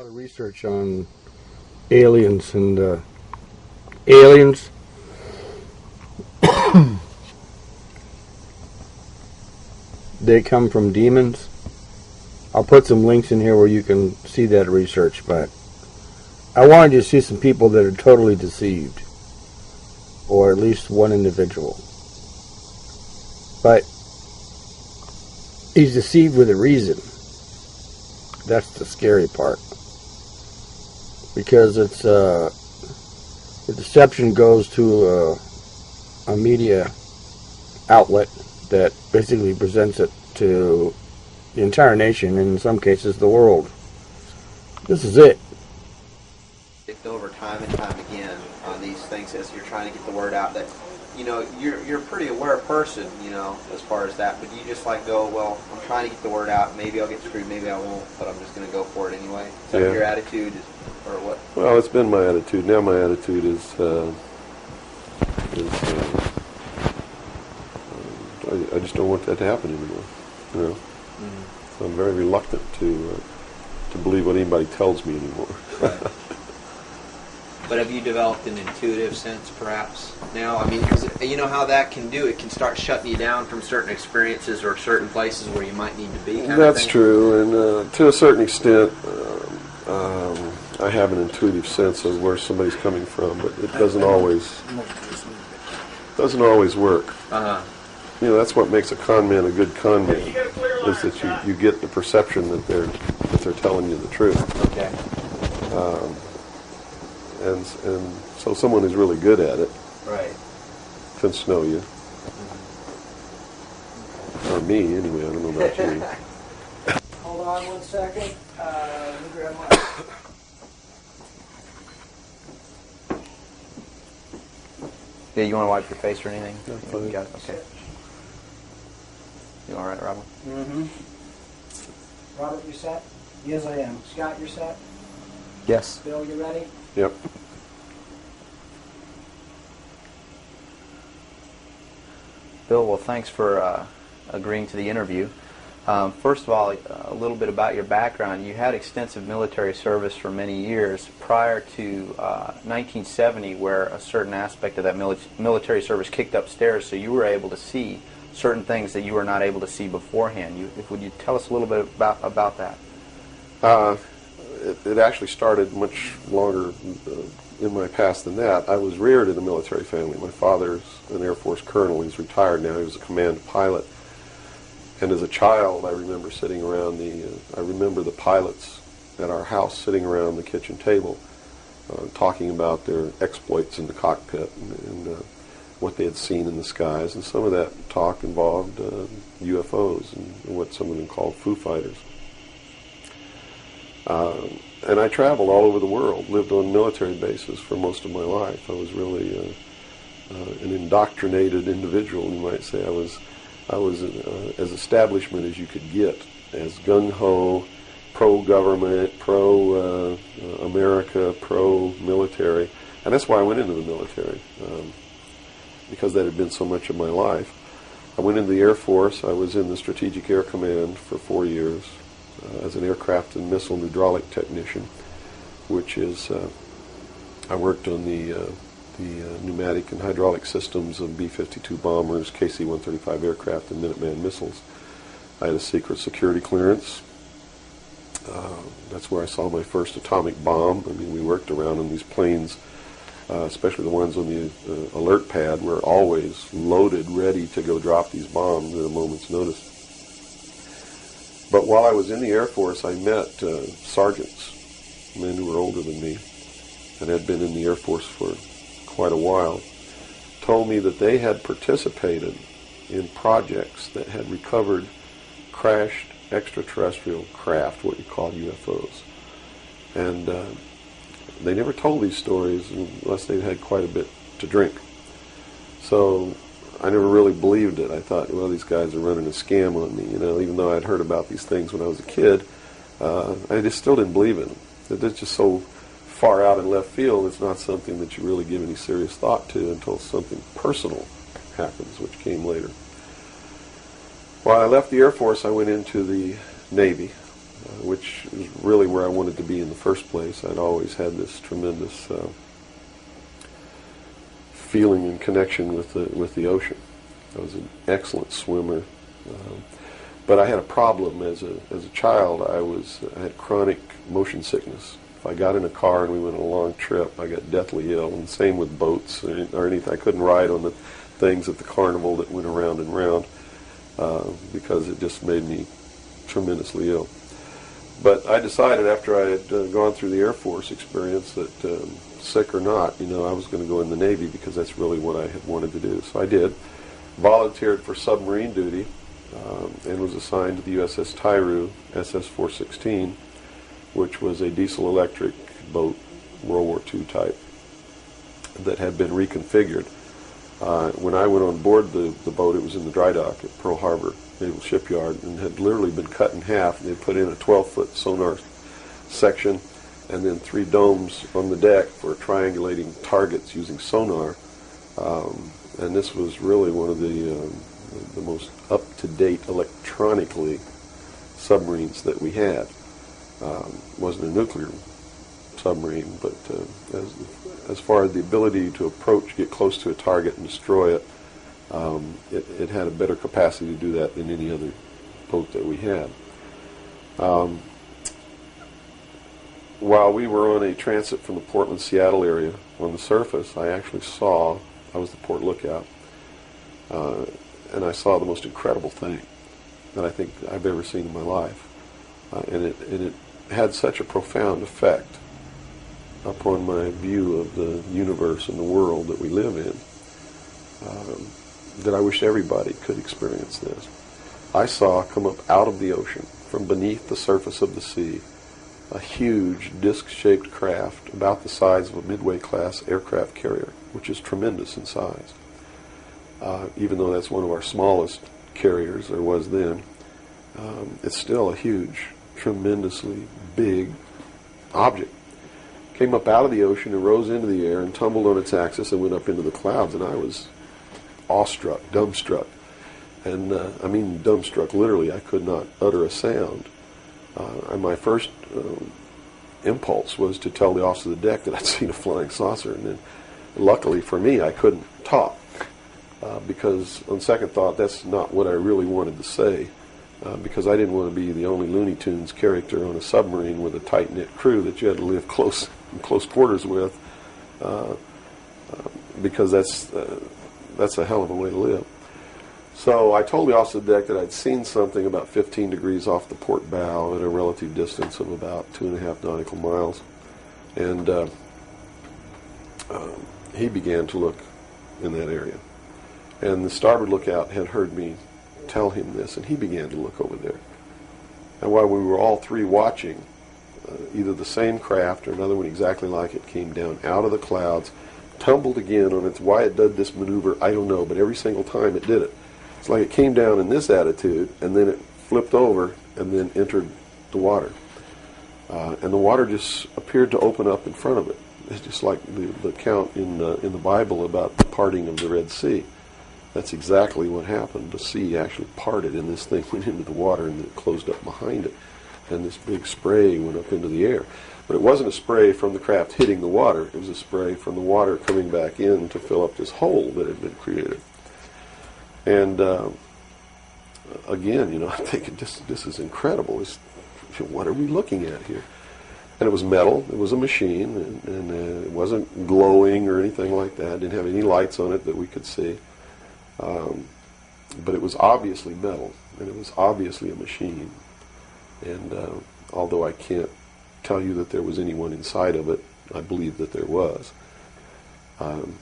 lot of research on aliens and aliens. They come from demons. I'll put some links in here where you can see that research, but I wanted you to see some people that are totally deceived, or at least one individual. But he's deceived with a reason. That's the scary part. Because it's the deception goes to a media outlet that basically presents it to the entire nation, and in some cases the world. This is it. Over time and time again on these things as you're trying to get the word out that, you know, you're a pretty aware person, you know, as far as that, but you just like go, well, I'm trying to get the word out, maybe I'll get screwed, maybe I won't, but I'm just going to go for it anyway. Is that your attitude, or what? Well, it's been my attitude. Now my attitude is I just don't want that to happen anymore, you know. Mm-hmm. So I'm very reluctant to believe what anybody tells me anymore. Right. But have you developed an intuitive sense, perhaps, now? I mean, because you know how that can do. It can start shutting you down from certain experiences or certain places where you might need to be. That's true, and to a certain extent, I have an intuitive sense of where somebody's coming from, but it doesn't always work. Uh-huh. You know, that's what makes a con man a good con man, is that you get the perception that they're telling you the truth. Okay. And so someone who's really good at it, right, can snow you. Or me, anyway. I don't know about you. Hold on 1 second. Let me grab my... Yeah, you want to wipe your face or anything? No, fine. You got it? Okay. You all right, Robert? Mm-hmm. Robert, you set? Yes, I am. Scott, you're set? Yes. Bill, you ready? Yep. Bill, well, thanks for agreeing to the interview. First of all, a little bit about your background. You had extensive military service for many years prior to 1970, where a certain aspect of that military service kicked upstairs, so you were able to see certain things that you were not able to see beforehand. Would you tell us a little bit about that? It actually started much longer in my past than that. I was reared in a military family. My father's an Air Force colonel. He's retired now. He was a command pilot. And as a child, I remember sitting around I remember the pilots at our house sitting around the kitchen table talking about their exploits in the cockpit and what they had seen in the skies. And some of that talk involved UFOs and what some of them called Foo Fighters. And I traveled all over the world, lived on military bases for most of my life. I was really an indoctrinated individual, you might say. I was as establishment as you could get, as gung-ho, pro-government, pro-America, pro-military. And that's why I went into the military, because that had been so much of my life. I went into the Air Force. I was in the Strategic Air Command for 4 years as an aircraft and missile hydraulic technician, which is, I worked on the pneumatic and hydraulic systems of B-52 bombers, KC-135 aircraft, and Minuteman missiles. I had a secret security clearance. That's where I saw my first atomic bomb. I mean, we worked around on these planes, especially the ones on the alert pad, were always loaded, ready to go drop these bombs at a moment's notice. But while I was in the Air Force, I met sergeants, men who were older than me, and had been in the Air Force for quite a while, told me that they had participated in projects that had recovered crashed extraterrestrial craft, what you call UFOs. And they never told these stories unless they'd had quite a bit to drink. So I never really believed it. I thought, well, these guys are running a scam on me, you know, even though I'd heard about these things when I was a kid. I just still didn't believe in them. It's just so far out in left field, it's not something that you really give any serious thought to until something personal happens, which came later. While I left the Air Force, I went into the Navy, which is really where I wanted to be in the first place. I'd always had this tremendous feeling and connection with the ocean. I was an excellent swimmer, but I had a problem as a child. I had chronic motion sickness. If I got in a car and we went on a long trip, I got deathly ill. And same with boats or anything. I couldn't ride on the things at the carnival that went around and round because it just made me tremendously ill. But I decided after I had gone through the Air Force experience that sick or not, I was going to go in the Navy because that's really what I had wanted to do. So I did. Volunteered for submarine duty and was assigned to the USS Tyru, SS-416, which was a diesel-electric boat, World War II type, that had been reconfigured. When I went on board the boat, it was in the dry dock at Pearl Harbor Naval Shipyard and had literally been cut in half. They put in a 12-foot sonar section and then 3 domes on the deck for triangulating targets using sonar. And this was really one of the most up-to-date electronically submarines that we had. Wasn't a nuclear submarine, but as far as the ability to approach, get close to a target and destroy it, it had a better capacity to do that than any other boat that we had. While we were on a transit from the Portland-Seattle area on the surface, I was the port lookout, and I saw the most incredible thing that I think I've ever seen in my life. And it had such a profound effect upon my view of the universe and the world that we live in that I wish everybody could experience this. I saw come up out of the ocean, from beneath the surface of the sea, a huge disc-shaped craft about the size of a Midway-class aircraft carrier, which is tremendous in size. Even though that's one of our smallest carriers, or was then, it's still a huge, tremendously big object. Came up out of the ocean and rose into the air and tumbled on its axis and went up into the clouds, and I was awestruck, dumbstruck. And I mean dumbstruck, literally. I could not utter a sound. And my first impulse was to tell the officer of the deck that I'd seen a flying saucer. And then, luckily for me, I couldn't talk because, on second thought, that's not what I really wanted to say. Because I didn't want to be the only Looney Tunes character on a submarine with a tight-knit crew that you had to live in close quarters with, because that's a hell of a way to live. So I told the officer of the deck that I'd seen something about 15 degrees off the port bow at a relative distance of about 2.5 nautical miles. And he began to look in that area. And the starboard lookout had heard me tell him this, and he began to look over there. And while we were all three watching, either the same craft or another one exactly like it came down out of the clouds, tumbled again on its, why it did this maneuver, I don't know, but every single time it did it. It's like it came down in this attitude, and then it flipped over and then entered the water. And the water just appeared to open up in front of it. It's just like the account in the Bible about the parting of the Red Sea. That's exactly what happened. The sea actually parted, and this thing went into the water, and it closed up behind it. And this big spray went up into the air. But it wasn't a spray from the craft hitting the water. It was a spray from the water coming back in to fill up this hole that had been created. And again, I'm thinking, this is incredible. What are we looking at here? And it was metal. It was a machine, and it wasn't glowing or anything like that. It didn't have any lights on it that we could see. But it was obviously metal, and it was obviously a machine. And although I can't tell you that there was anyone inside of it, I believe that there was. And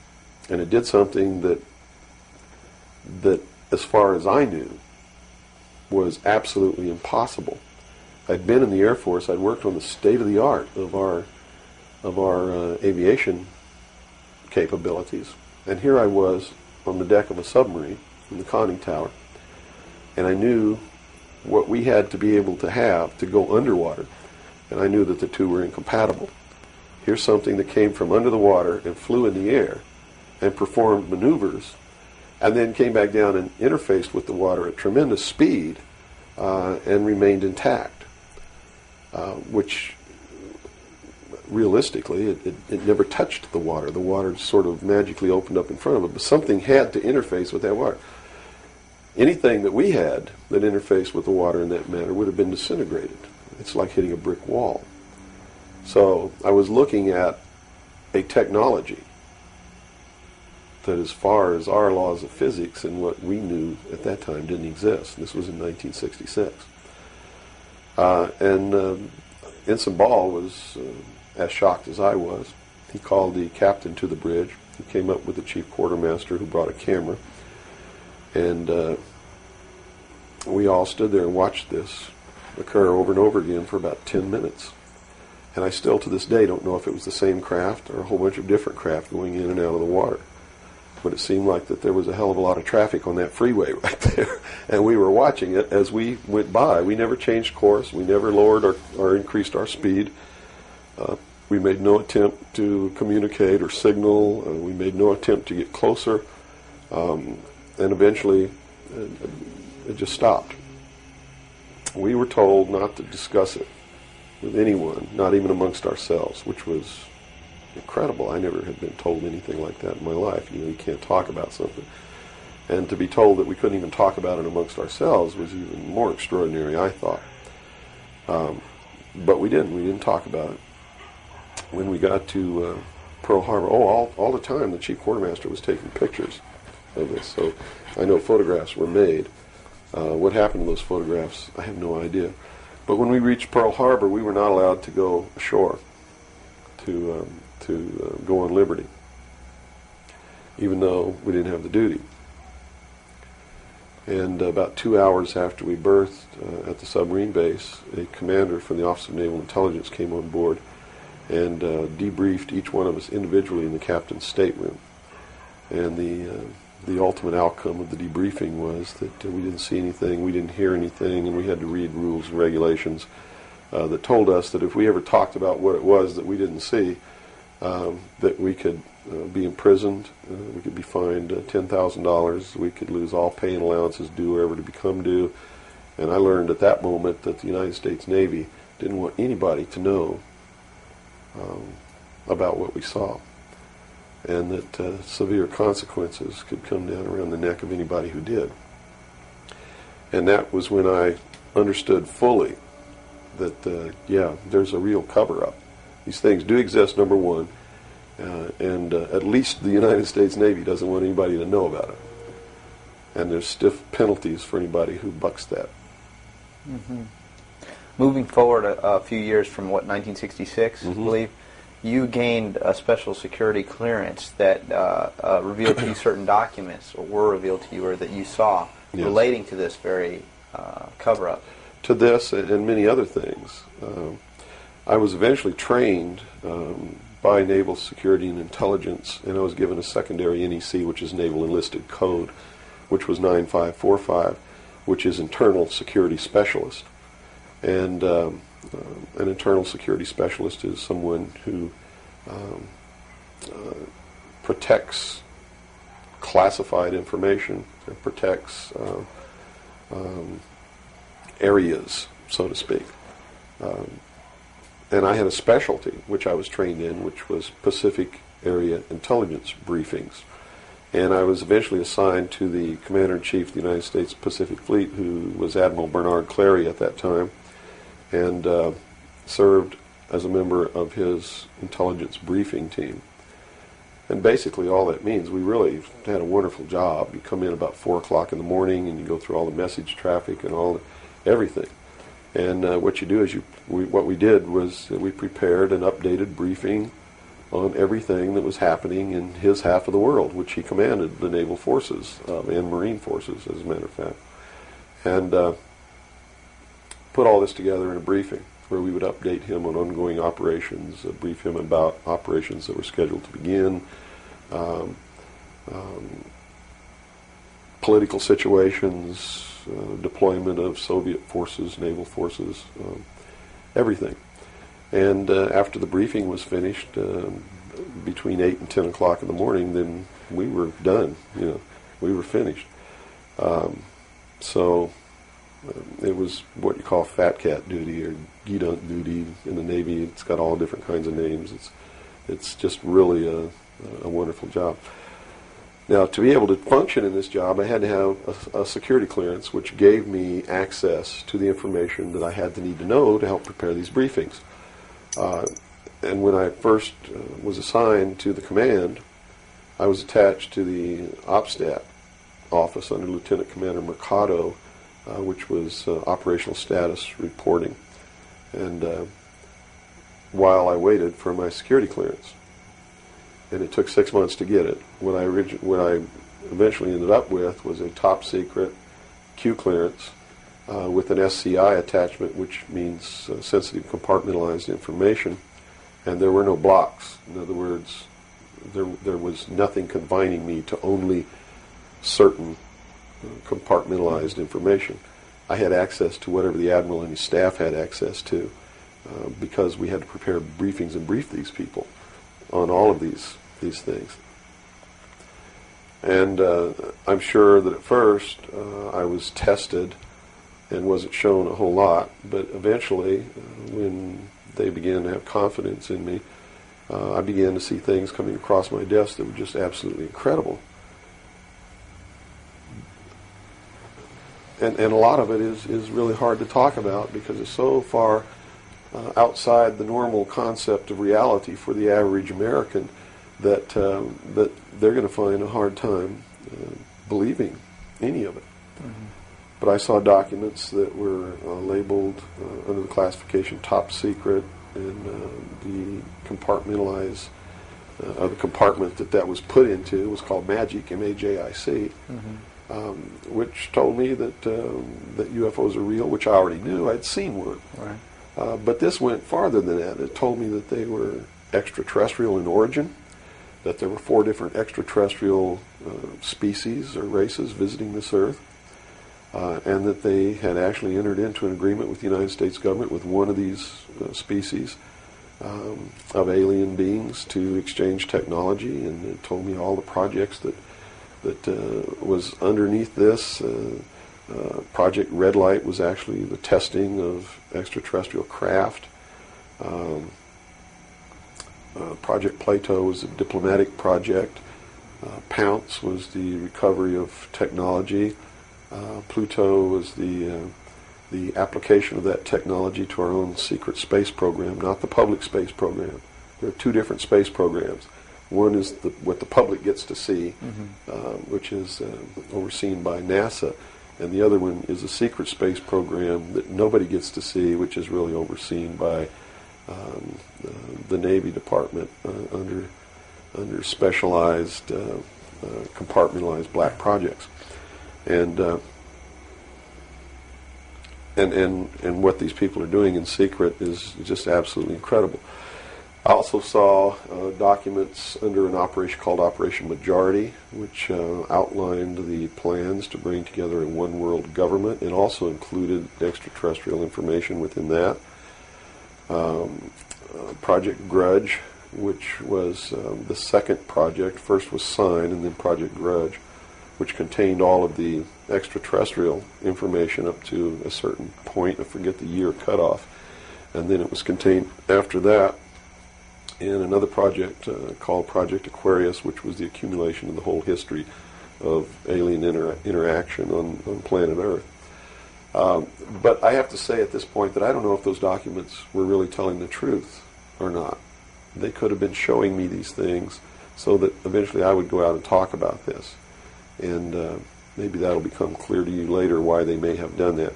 it did something that, as far as I knew, was absolutely impossible. I'd been in the Air Force. I'd worked on the state-of-the-art of our aviation capabilities. And here I was on the deck of a submarine in the conning tower, and I knew what we had to be able to have to go underwater, and I knew that the two were incompatible. Here's something that came from under the water and flew in the air and performed maneuvers, and then came back down and interfaced with the water at tremendous speed and remained intact. which realistically it never touched the water. The water sort of magically opened up in front of it, but something had to interface with that water. Anything that we had that interfaced with the water in that manner would have been disintegrated. It's like hitting a brick wall. So I was looking at a technology that, as far as our laws of physics and what we knew at that time, didn't exist. This was in 1966. Ensign Ball was as shocked as I was. He called the captain to the bridge. He came up with the chief quartermaster, who brought a camera. And we all stood there and watched this occur over and over again for about 10 minutes. And I still, to this day, don't know if it was the same craft or a whole bunch of different craft going in and out of the water. But it seemed like that there was a hell of a lot of traffic on that freeway right there. And we were watching it as we went by. We never changed course. We never lowered or increased our speed. We made no attempt to communicate or signal. We made no attempt to get closer. And eventually, it just stopped. We were told not to discuss it with anyone, not even amongst ourselves, which was incredible. I never had been told anything like that in my life. You can't talk about something. And to be told that we couldn't even talk about it amongst ourselves was even more extraordinary, I thought. But we didn't. We didn't talk about it. When we got to Pearl Harbor, all the time the chief quartermaster was taking pictures of this. So I know photographs were made. What happened to those photographs, I have no idea. But when we reached Pearl Harbor, we were not allowed to go ashore to go on liberty, even though we didn't have the duty. And about 2 hours after we berthed at the submarine base, a commander from the Office of Naval Intelligence came on board and debriefed each one of us individually in the captain's stateroom. And the ultimate outcome of the debriefing was that we didn't see anything, we didn't hear anything, and we had to read rules and regulations that told us that if we ever talked about what it was that we didn't see, that we could be imprisoned, we could be fined $10,000, we could lose all pay and allowances due or ever to become due. And I learned at that moment that the United States Navy didn't want anybody to know about what we saw, and that severe consequences could come down around the neck of anybody who did. And that was when I understood fully that, yeah, there's a real cover-up. These things do exist, number one, and at least the United States Navy doesn't want anybody to know about it. And there's stiff penalties for anybody who bucks that. Mm-hmm. Moving forward a few years from, 1966, I believe, you gained a special security clearance that revealed to you certain documents, or were revealed to you, or that you saw, yes, relating to this very cover-up. To this and many other things. I was eventually trained by Naval Security and Intelligence, and I was given a secondary NEC, which is Naval Enlisted Code, which was 9545, which is Internal Security Specialist. And an internal security specialist is someone who protects classified information and protects areas, so to speak. And I had a specialty, which I was trained in, which was Pacific Area Intelligence Briefings. And I was eventually assigned to the Commander-in-Chief of the United States Pacific Fleet, who was Admiral Bernard Clary at that time, and served as a member of his intelligence briefing team. And basically all that means, we really had a wonderful job. You come in about 4 o'clock in the morning and you go through all the message traffic and everything. And what you do is what we did was that we prepared an updated briefing on everything that was happening in his half of the world, which he commanded the naval forces and marine forces, as a matter of fact. And put all this together in a briefing where we would update him on ongoing operations, brief him about operations that were scheduled to begin, political situations, deployment of Soviet forces, naval forces, everything. And after the briefing was finished, between 8 and 10 o'clock in the morning, then we were done. We were finished. So It was what you call fat cat duty or gedunk duty in the Navy. It's got all different kinds of names. It's just really a wonderful job. Now, to be able to function in this job, I had to have a security clearance, which gave me access to the information that I had to need to know to help prepare these briefings. And when I first was assigned to the command, I was attached to the OPSTAT office under Lieutenant Commander Mercado, which was operational status reporting. And while I waited for my security clearance, and it took 6 months to get it, what I eventually ended up with was a top secret Q clearance with an SCI attachment, which means sensitive compartmentalized information, and there were no blocks. In other words, there was nothing confining me to only certain compartmentalized information. I had access to whatever the Admiral and his staff had access to because we had to prepare briefings and brief these people on all of these things. And I'm sure that at first I was tested and wasn't shown a whole lot, but eventually when they began to have confidence in me, I began to see things coming across my desk that were just absolutely incredible. And a lot of it is really hard to talk about because it's so far outside the normal concept of reality for the average American that they're going to find a hard time believing any of it. Mm-hmm. But I saw documents that were labeled under the classification top secret, and the compartmentalized the compartment that was put into was called MAGIC, M-A-J-I-C, mm-hmm. Which told me that UFOs are real, which I already knew. I'd seen one. Right. But this went farther than that. It told me that they were extraterrestrial in origin, that there were 4 different extraterrestrial species or races visiting this Earth, and that they had actually entered into an agreement with the United States government with one of these species of alien beings to exchange technology, and it told me all the projects that was underneath this. Project Red Light was actually the testing of extraterrestrial craft. Project Plato was a diplomatic project. Pounce was the recovery of technology. Pluto was the application of that technology to our own secret space program, not the public space program. There are 2 different space programs. One is what the public gets to see, mm-hmm. Which is overseen by NASA, and the other one is a secret space program that nobody gets to see, which is really overseen by the Navy Department under specialized compartmentalized black projects, and what these people are doing in secret is just absolutely incredible. I also saw documents under an operation called Operation Majority, which outlined the plans to bring together a one-world government, and also included extraterrestrial information within that. Project Grudge, which was the second project. First was Sign, and then Project Grudge, which contained all of the extraterrestrial information up to a certain point. I forget the year cutoff. And then it was contained after that in another project called Project Aquarius, which was the accumulation of the whole history of alien interaction on planet Earth. But I have to say at this point that I don't know if those documents were really telling the truth or not. They could have been showing me these things so that eventually I would go out and talk about this. And maybe that'll become clear to you later why they may have done that.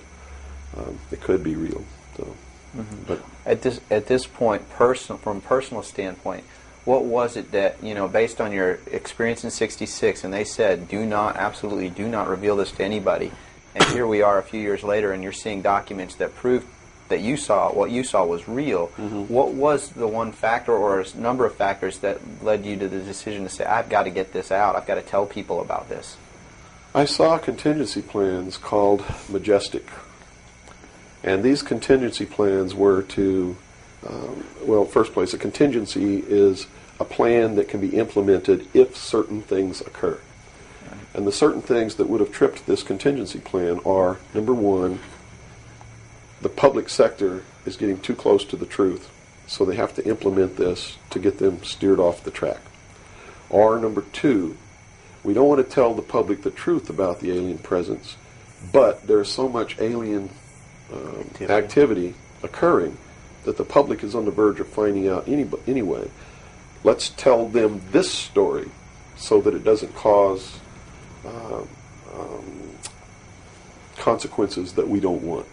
It could be real. So. Mm-hmm. But at this point, from a personal standpoint, what was it that, based on your experience in '66, and they said, absolutely do not reveal this to anybody, and here we are a few years later, and you're seeing documents that prove that what you saw was real. Mm-hmm. What was the one factor or a number of factors that led you to the decision to say, I've got to get this out, I've got to tell people about this? I saw contingency plans called Majestic. And these contingency plans were to, first place, a contingency is a plan that can be implemented if certain things occur. And the certain things that would have tripped this contingency plan are, number one, the public sector is getting too close to the truth, so they have to implement this to get them steered off the track. Or number two, we don't want to tell the public the truth about the alien presence, but there's so much alien activity occurring that the public is on the verge of finding out anyway. Let's tell them this story so that it doesn't cause consequences that we don't want.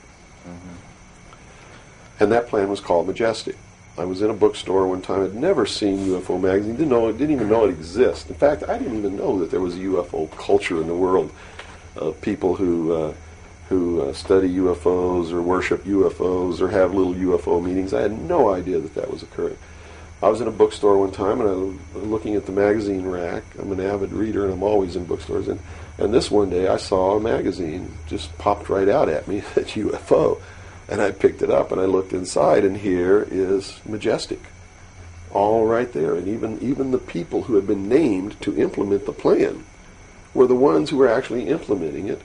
And that plan was called Majestic. I was in a bookstore one time. I'd never seen UFO magazine. Didn't even know it existed. In fact, I didn't even know that there was a UFO culture in the world of people who study UFOs or worship UFOs or have little UFO meetings. I had no idea that that was occurring. I was in a bookstore one time and I was looking at the magazine rack. I'm an avid reader and I'm always in bookstores. And this one day I saw a magazine just popped right out at me, at UFO. And I picked it up and I looked inside, and here is Majestic, all right there. And even the people who had been named to implement the plan were the ones who were actually implementing it.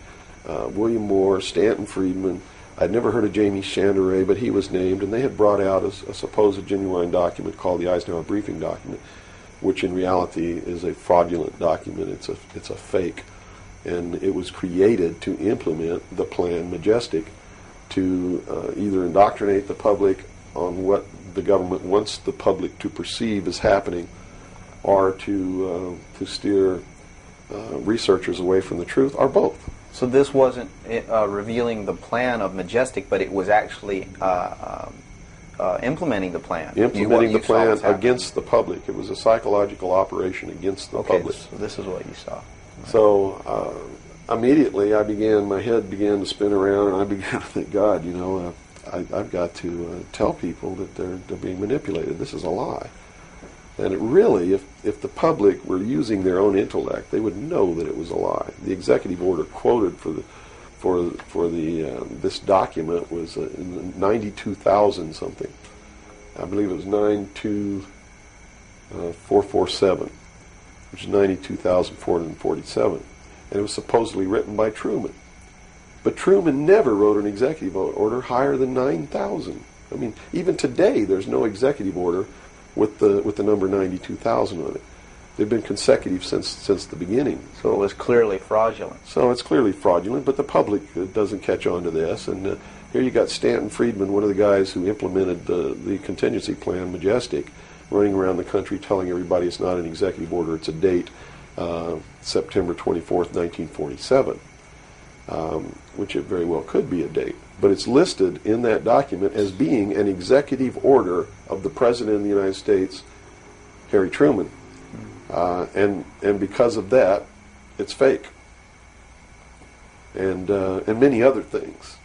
William Moore, Stanton Friedman. I'd never heard of Jamie Chanderay, but he was named, and they had brought out a supposed genuine document called the Eisenhower Briefing Document, which in reality is a fraudulent document. It's a fake, and it was created to implement the plan Majestic, to either indoctrinate the public on what the government wants the public to perceive as happening, or to steer researchers away from the truth, or both. So this wasn't revealing the plan of Majestic, but it was actually implementing the plan. Implementing the You saw plan was happening. against the public. It was a psychological operation against the Okay, public. so this is what you saw. So immediately my head began to spin around, and I began to think, God, I've got to tell people that they're being manipulated. This is a lie. And it really, if the public were using their own intellect, they would know that it was a lie. The executive order quoted for this document was 92,000 something. I believe it was 92447, which is 92,447. And it was supposedly written by Truman. But Truman never wrote an executive order higher than 9,000. I mean, even today, there's no executive order with the number 92,000 on it. They've been consecutive since the beginning. So it was clearly fraudulent. So it's clearly fraudulent, but the public doesn't catch on to this. And here you got Stanton Friedman, one of the guys who implemented the contingency plan, Majestic, running around the country telling everybody it's not an executive order, it's a date, September 24th, 1947, which it very well could be a date. But it's listed in that document as being an executive order of the President of the United States, Harry Truman. And because of that, it's fake. And many other things.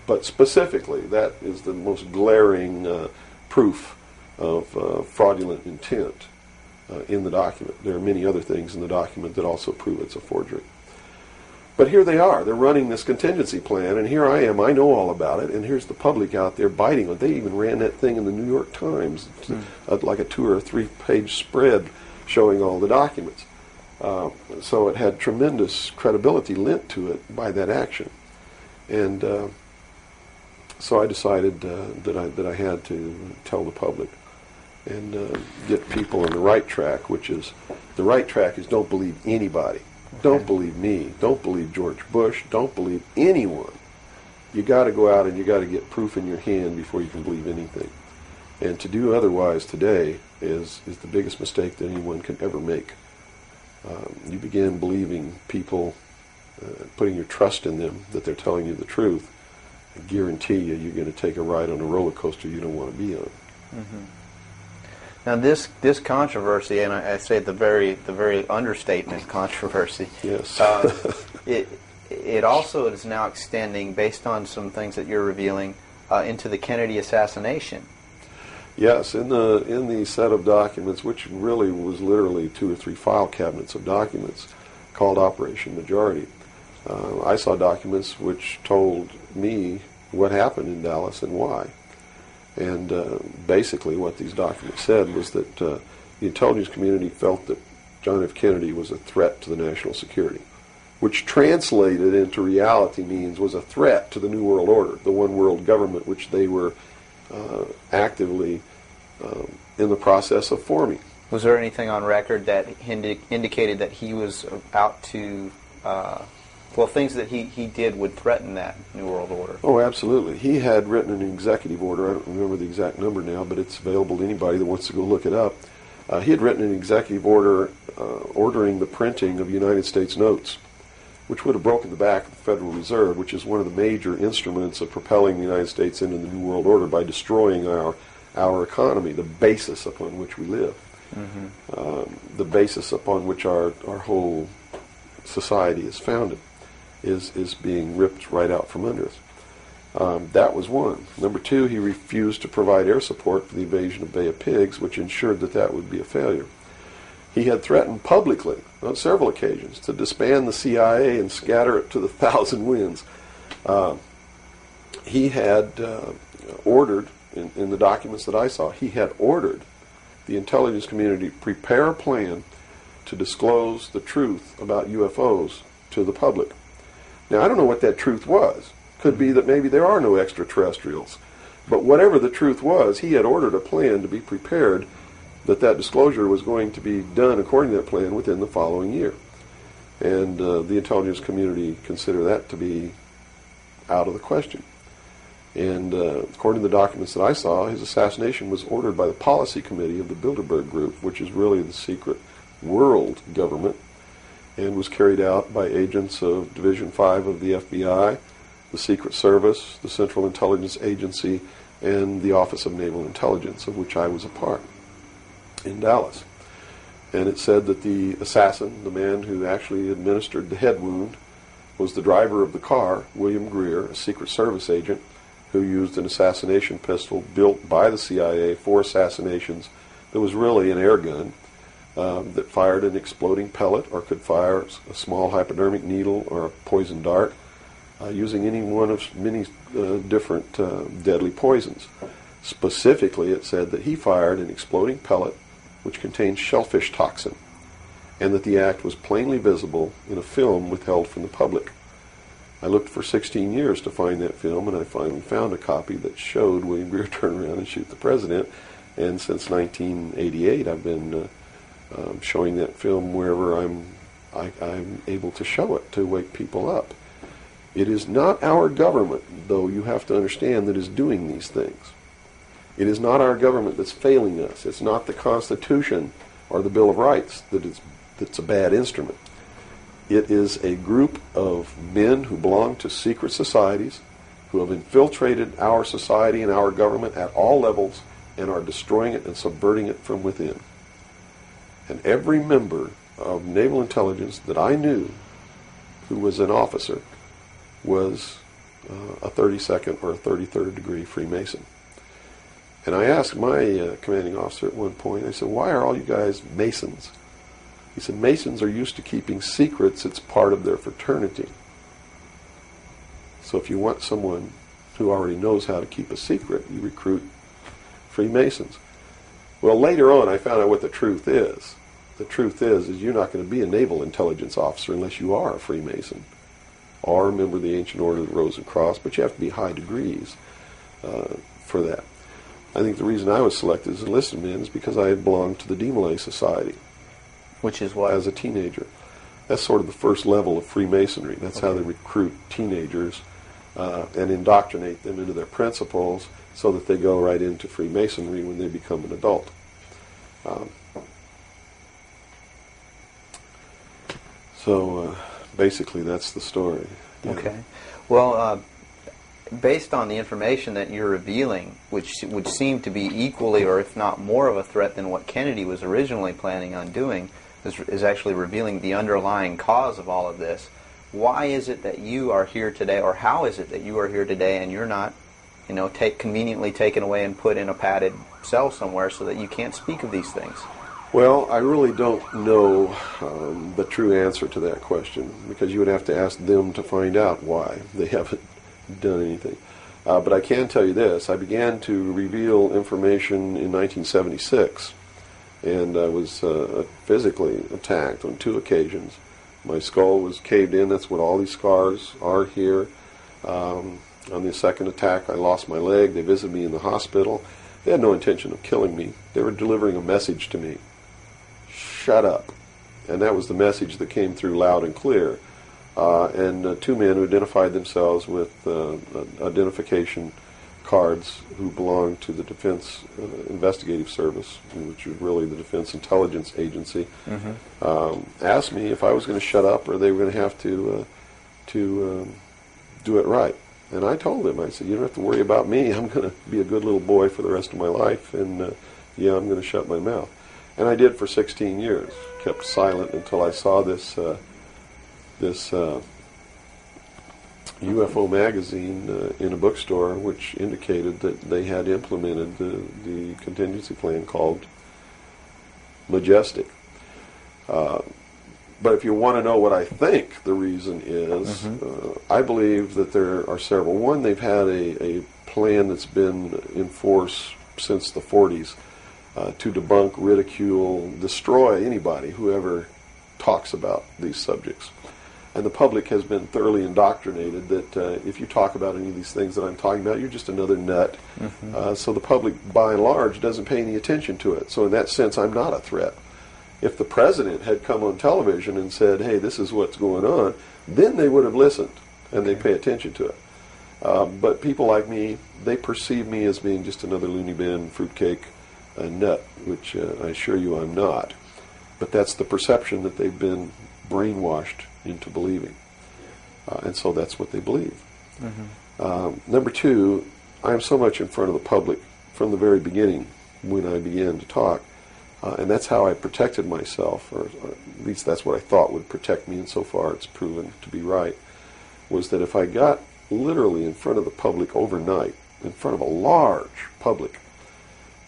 But specifically, that is the most glaring proof of fraudulent intent in the document. There are many other things in the document that also prove it's a forgery. But here they are. They're running this contingency plan, and here I am. I know all about it, and here's the public out there biting on it. They even ran that thing in the New York Times, like a 2 or 3 page spread showing all the documents. So it had tremendous credibility lent to it by that action. And so I decided that I had to tell the public and get people on the right track, which is, the right track is don't believe anybody. Don't believe me. Don't believe George Bush. Don't believe anyone. You got to go out and you got to get proof in your hand before you can believe anything. And to do otherwise today is the biggest mistake that anyone can ever make. You begin believing people, putting your trust in them, that they're telling you the truth. I guarantee you're going to take a ride on a roller coaster you don't want to be on. Mm-hmm. Now this controversy, and I say the very understatement controversy. Yes. It also is now extending, based on some things that you're revealing, into the Kennedy assassination. Yes, in the set of documents, which really was literally 2 or 3 file cabinets of documents, called Operation Majority, I saw documents which told me what happened in Dallas and why. And basically what these documents said was that the intelligence community felt that John F. Kennedy was a threat to the national security. which translated into reality means was a threat to the New World Order, the one world government which they were actively in the process of forming. Was there anything on record that indicated that he was out to, things that he did would threaten that New World Order? Oh, absolutely. He had written an executive order. I don't remember the exact number now, but it's available to anybody that wants to go look it up. He had written an executive order ordering the printing of United States notes, which would have broken the back of the Federal Reserve, which is one of the major instruments of propelling the United States into the New World Order by destroying our economy, the basis upon which we live, the basis upon which our whole society is founded, is being ripped right out from under us. That was one. Number two, he refused to provide air support for the invasion of Bay of Pigs, which ensured that would be a failure. He had threatened publicly on several occasions to disband the CIA and scatter it to the thousand winds. He had ordered, in the documents that I saw, he had ordered the intelligence community to prepare a plan to disclose the truth about UFOs to the public. Now, I don't know what that truth was. Could be that maybe there are no extraterrestrials. But whatever the truth was, he had ordered a plan to be prepared that disclosure was going to be done according to that plan within the following year. And the intelligence community considered that to be out of the question. And according to the documents that I saw, his assassination was ordered by the policy committee of the Bilderberg Group, which is really the secret world government, and was carried out by agents of Division 5 of the FBI, the Secret Service, the Central Intelligence Agency, and the Office of Naval Intelligence, of which I was a part, in Dallas. And it said that the assassin, the man who actually administered the head wound, was the driver of the car, William Greer, a Secret Service agent, who used an assassination pistol built by the CIA for assassinations that was really an air gun that fired an exploding pellet or could fire a small hypodermic needle or a poison dart using any one of many different deadly poisons. Specifically, it said that he fired an exploding pellet which contained shellfish toxin, and that the act was plainly visible in a film withheld from the public. I looked for 16 years to find that film, and I finally found a copy that showed William Greer turn around and shoot the president. And since 1988, I've been showing that film wherever I'm able to show it to wake people up. It is not our government, though you have to understand, that is doing these things. It is not our government that's failing us. It's not the Constitution or the Bill of Rights that's a bad instrument. It is a group of men who belong to secret societies who have infiltrated our society and our government at all levels and are destroying it and subverting it from within. And every member of naval intelligence that I knew who was an officer was a 32nd or a 33rd degree Freemason. And I asked my commanding officer at one point, I said, why are all you guys Masons? He said, Masons are used to keeping secrets. It's part of their fraternity. So if you want someone who already knows how to keep a secret, you recruit Freemasons. Well, later on, I found out what the truth is. The truth is you're not going to be a naval intelligence officer unless you are a Freemason or a member of the Ancient Order of the Rose and Cross, but you have to be high degrees for that. I think the reason I was selected as enlisted man is because I had belonged to the Demolay Society. Which is what? As a teenager. That's sort of the first level of Freemasonry. That's how they recruit teenagers and indoctrinate them into their principles so that they go right into Freemasonry when they become an adult. So basically that's the story. Yeah. Okay. Well, based on the information that you're revealing, which would seem to be equally or if not more of a threat than what Kennedy was originally planning on doing, is actually revealing the underlying cause of all of this. Why is it that you are here today, or how is it that you are here today and you're not, conveniently taken away and put in a padded cell somewhere so that you can't speak of these things? Well, I really don't know the true answer to that question, because you would have to ask them to find out why they haven't done anything. But I can tell you this. I began to reveal information in 1976, and I was physically attacked on 2 occasions My skull was caved in. That's what all these scars are here. On the second attack, I lost my leg. They visited me in the hospital. They had no intention of killing me. They were delivering a message to me. Shut up. And that was the message that came through loud and clear. And two men who identified themselves with identification cards who belonged to the Defense Investigative Service, which is really the Defense Intelligence Agency, asked me if I was going to shut up or they were going to have to do it right. And I told them, I said, you don't have to worry about me. I'm going to be a good little boy for the rest of my life, and yeah, I'm going to shut my mouth. And I did for 16 years. Kept silent until I saw this UFO magazine in a bookstore, which indicated that they had implemented the contingency plan called Majestic. But if you want to know what I think the reason is, I believe that there are several. One, they've had a plan that's been in force since the 40s to debunk, ridicule, destroy anybody who ever talks about these subjects. And the public has been thoroughly indoctrinated that if you talk about any of these things that I'm talking about, you're just another nut. So the public, by and large, doesn't pay any attention to it. So in that sense, I'm not a threat. If the president had come on television and said, hey, this is what's going on, then they would have listened and they pay attention to it. But people like me, they perceive me as being just another loony bin, fruitcake, nut, which I assure you I'm not. But that's the perception that they've been brainwashed into believing. And so that's what they believe. Number two, I am so much in front of the public from the very beginning when I began to talk. And that's how I protected myself, or at least that's what I thought would protect me, and so far it's proven to be right, was that if I got literally in front of the public overnight, in front of a large public,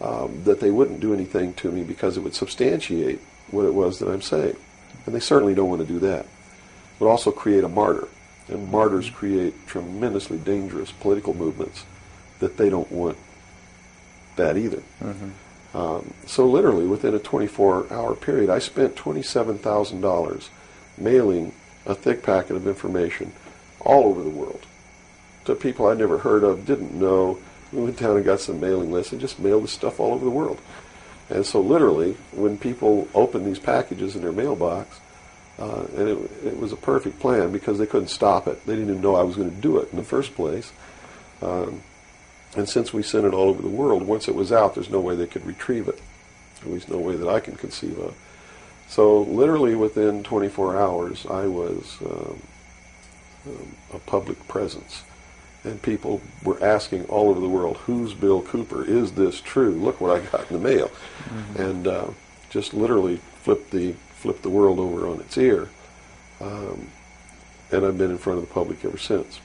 that they wouldn't do anything to me because it would substantiate what it was that I'm saying. And they certainly don't want to do that. It would also create a martyr, and martyrs create tremendously dangerous political movements that they don't want that either. So literally, within a 24-hour period, I spent $27,000 mailing a thick packet of information all over the world to people I'd never heard of, didn't know. We went down and got some mailing lists and just mailed this stuff all over the world. And so literally, when people opened these packages in their mailbox, and it was a perfect plan because they couldn't stop it. They didn't even know I was going to do it in the first place. And since we sent it all over the world, once it was out, there's no way they could retrieve it. At least no way that I can conceive of. So literally within 24 hours, I was a public presence. And people were asking all over the world, who's Bill Cooper? Is this true? Look what I got in the mail. And just literally flipped the world over on its ear. And I've been in front of the public ever since.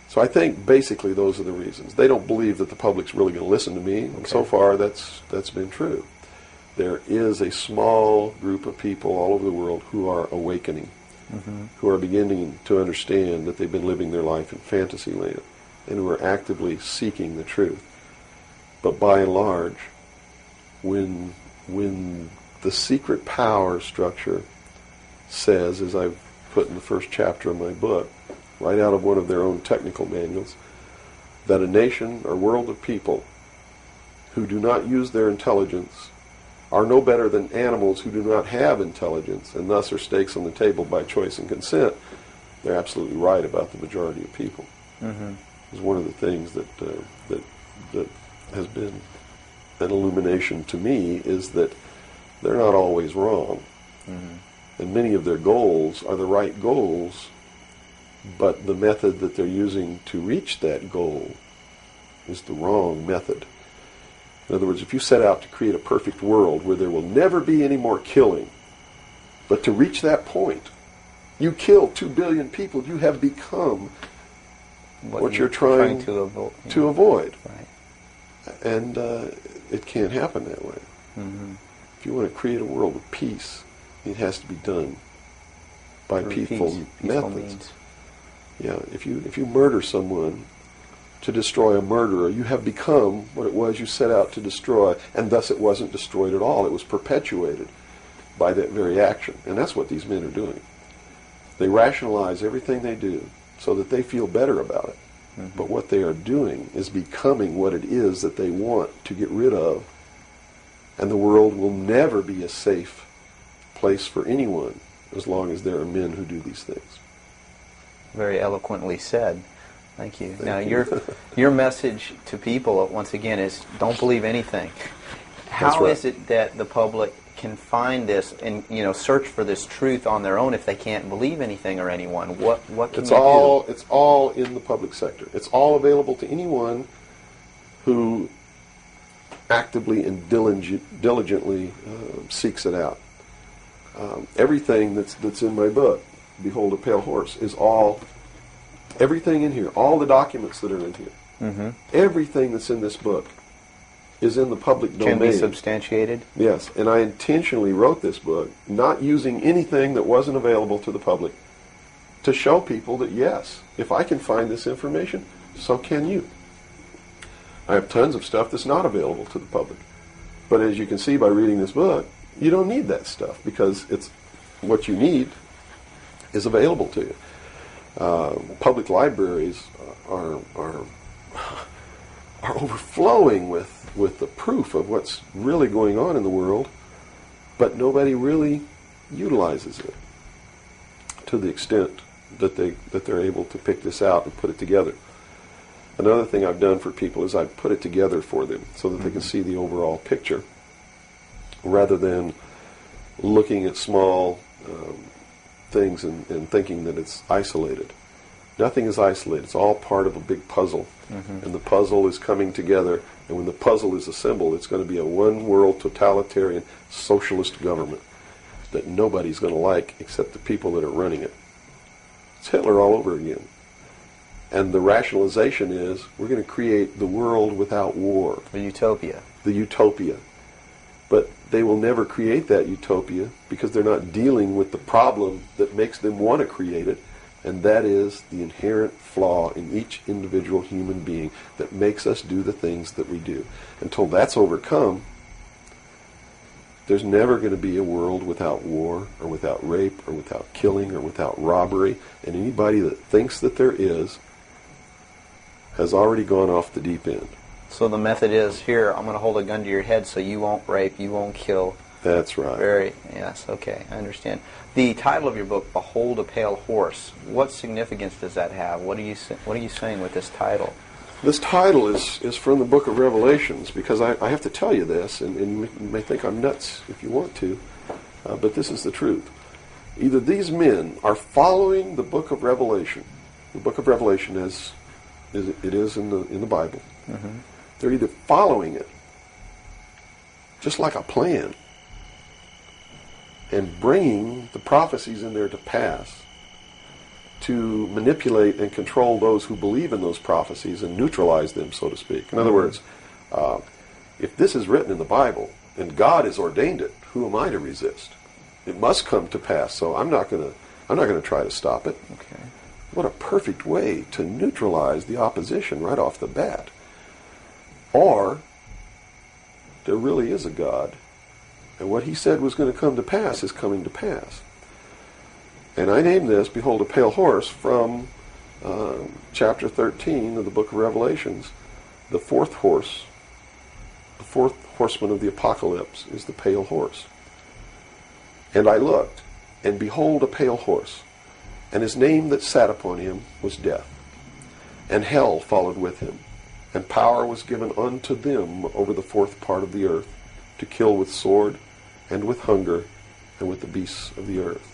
So I think basically those are the reasons. They don't believe that the public's really going to listen to me, and so far that's been true. There is a small group of people all over the world who are awakening, who are beginning to understand that they've been living their life in fantasy land, and who are actively seeking the truth. But by and large, when the secret power structure says, as I've put in the first chapter of my book, right out of one of their own technical manuals, that a nation or world of people who do not use their intelligence are no better than animals who do not have intelligence, and thus are stakes on the table by choice and consent. They're absolutely right about the majority of people. It's one of the things that has been an illumination to me, is that they're not always wrong. And many of their goals are the right goals, but the method that they're using to reach that goal is the wrong method. In other words, if you set out to create a perfect world where there will never be any more killing, but to reach that point, you kill 2 billion people, you have become what you're trying to avoid. Right. And it can't happen that way. If you want to create a world of peace, it has to be done by peaceful methods. Means. Yeah, if you murder someone to destroy a murderer, you have become what it was you set out to destroy, and thus it wasn't destroyed at all. It was perpetuated by that very action, and that's what these men are doing. They rationalize everything they do so that they feel better about it. But what they are doing is becoming what it is that they want to get rid of. And the world will never be a safe place for anyone as long as there are men who do these things. Very eloquently said. Thank you. Now, you. your message to people, once again, is don't believe anything. That's How right. is it that the public can find this and search for this truth on their own if they can't believe anything or anyone? What can It's you all in the public sector. It's all available to anyone who actively and diligently seeks it out. Everything that's in my book, Behold a Pale Horse, is everything in here, all the documents that are in here, everything that's in this book is in the public do? domain. Can be substantiated? Yes, and I intentionally wrote this book not using anything that wasn't available to the public to show people that, yes, if I can find this information, so can you. I have tons of stuff that's not available to the public. But as you can see by reading this book, you don't need that stuff because it's what you need is available to you. Public libraries are overflowing with the proof of what's really going on in the world, but nobody really utilizes it to the extent that they're able to pick this out and put it together. Another thing I've done for people is I've put it together for them so that they can see the overall picture rather than looking at small things and thinking that it's isolated. Nothing is isolated. It's all part of a big puzzle. And the puzzle is coming together. And when the puzzle is assembled, it's going to be a one-world totalitarian socialist government that nobody's going to like except the people that are running it. It's Hitler all over again. And the rationalization is we're going to create the world without war. The utopia. The utopia. But they will never create that utopia because they're not dealing with the problem that makes them want to create it, and that is the inherent flaw in each individual human being that makes us do the things that we do. Until that's overcome, there's never going to be a world without war or without rape or without killing or without robbery, and anybody that thinks that there is has already gone off the deep end. So the method is, here, I'm going to hold a gun to your head so you won't rape, you won't kill. That's right. Yes, okay, I understand. The title of your book, Behold a Pale Horse, what significance does that have? What are you saying with this title? This title is from the book of Revelations, because I have to tell you this, and you may think I'm nuts if you want to, but this is the truth. Either these men are following the book of Revelation. The book of Revelation is in the Bible. They're either following it, just like a plan, and bringing the prophecies in there to pass to manipulate and control those who believe in those prophecies and neutralize them, so to speak. In other words, if this is written in the Bible and God has ordained it, who am I to resist? It must come to pass, so I'm not going to try to stop it. Okay. What a perfect way to neutralize the opposition right off the bat. Or there really is a God, and what he said was going to come to pass is coming to pass. And I named this, Behold a Pale Horse, from chapter 13 of the book of Revelations. The fourth horseman of the apocalypse is the pale horse. And I looked, and behold a pale horse, and his name that sat upon him was Death. And hell followed with him, and power was given unto them over the fourth part of the earth, to kill with sword, and with hunger, and with the beasts of the earth.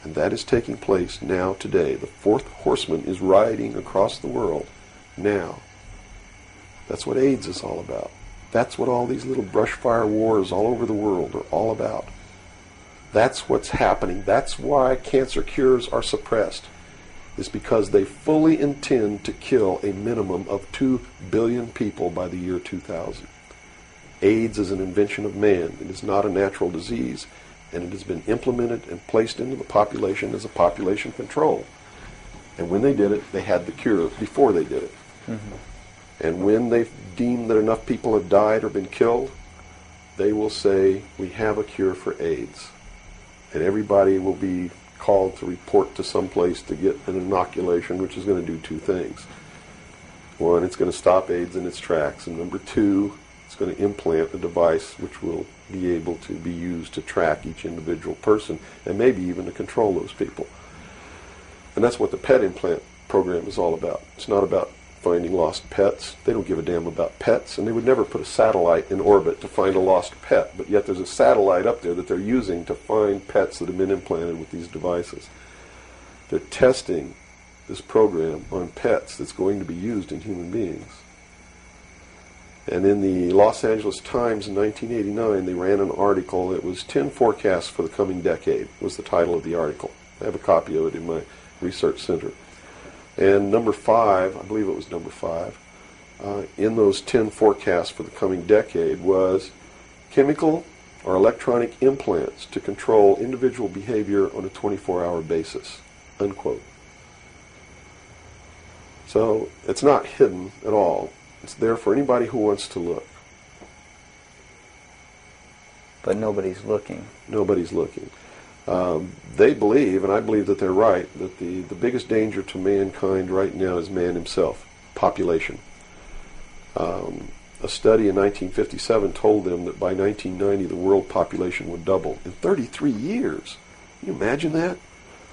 And that is taking place now today. The fourth horseman is riding across the world now. That's what AIDS is all about. That's what all these little brush fire wars all over the world are all about. That's what's happening. That's why cancer cures are suppressed. Is because they fully intend to kill a minimum of 2 billion people by the year 2000. AIDS is an invention of man. It is not a natural disease, and it has been implemented and placed into the population as a population control. And when they did it, they had the cure before they did it. And when they've deemed that enough people have died or been killed, they will say, we have a cure for AIDS. And everybody will be called to report to some place to get an inoculation, which is going to do two things. One, it's going to stop AIDS in its tracks, and number two, it's going to implant a device which will be able to be used to track each individual person and maybe even to control those people. And that's what the pet implant program is all about. It's not about finding lost pets. They don't give a damn about pets, and they would never put a satellite in orbit to find a lost pet, but yet there's a satellite up there that they're using to find pets that have been implanted with these devices. They're testing this program on pets that's going to be used in human beings. And in the Los Angeles Times in 1989, they ran an article. It was 10 forecasts for the coming decade, was the title of the article. I have a copy of it in my research center. And number 5, I believe it was number 5, in those 10 forecasts for the coming decade was chemical or electronic implants to control individual behavior on a 24-hour basis, unquote. So it's not hidden at all. It's there for anybody who wants to look. But nobody's looking. Nobody's looking. They believe, and I believe that they're right, that the biggest danger to mankind right now is man himself, population. A study in 1957 told them that by 1990 the world population would double. In 33 years. Can you imagine that?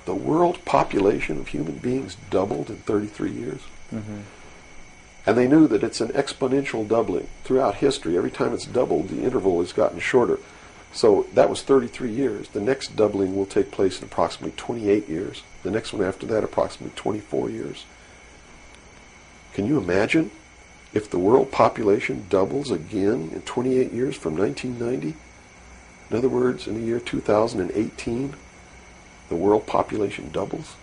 The world population of human beings doubled in 33 years. Mm-hmm. And they knew that it's an exponential doubling. Throughout history, every time it's doubled, the interval has gotten shorter. So that was 33 years. The next doubling will take place in approximately 28 years. The next one after that, approximately 24 years. Can you imagine if the world population doubles again in 28 years from 1990? In other words, in the year 2018, the world population doubles.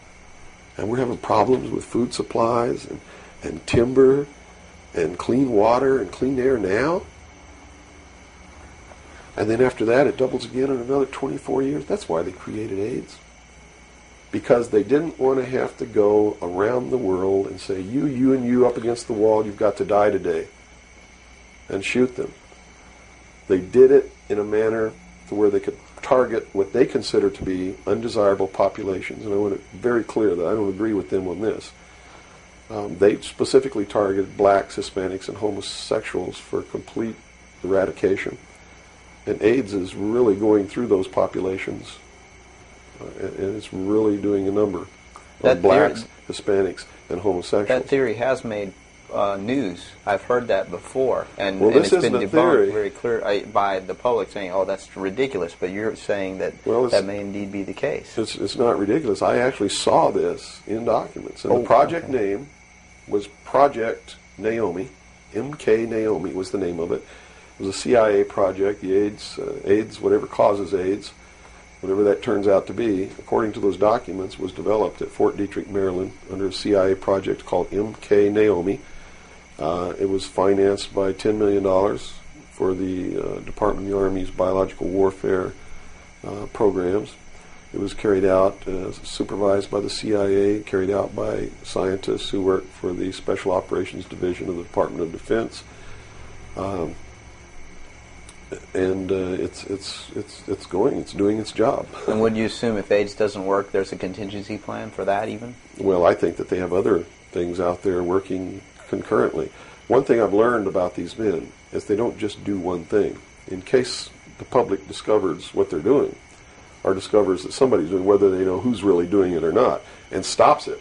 And we're having problems with food supplies and timber and clean water and clean air now. And then after that, it doubles again in another 24 years. That's why they created AIDS. Because they didn't want to have to go around the world and say, you, and you up against the wall, you've got to die today, and shoot them. They did it in a manner to where they could target what they consider to be undesirable populations. And I want to be very clear that I don't agree with them on this. They specifically targeted blacks, Hispanics, and homosexuals for complete eradication. And AIDS is really going through those populations, and it's really doing a number on blacks, Hispanics, and homosexuals. That theory has made news. I've heard that before, and, well, and it's been debunked theory. Very clear by the public saying, "Oh, that's ridiculous." But you're saying that that may indeed be the case. It's not ridiculous. I actually saw this in documents, and the project name was Project Naomi. MK Naomi was the name of it. It was a CIA project. The AIDS, whatever causes AIDS, whatever that turns out to be, according to those documents, was developed at Fort Detrick, Maryland, under a CIA project called MK Naomi. It was financed by $10 million for the Department of the Army's biological warfare programs. It was carried out, supervised by the CIA, carried out by scientists who worked for the Special Operations Division of the Department of Defense. And it's doing its job. And would you assume if AIDS doesn't work, there's a contingency plan for that even? Well, I think that they have other things out there working concurrently. One thing I've learned about these men is they don't just do one thing. In case the public discovers what they're doing, or discovers that somebody's doing, whether they know who's really doing it or not, and stops it,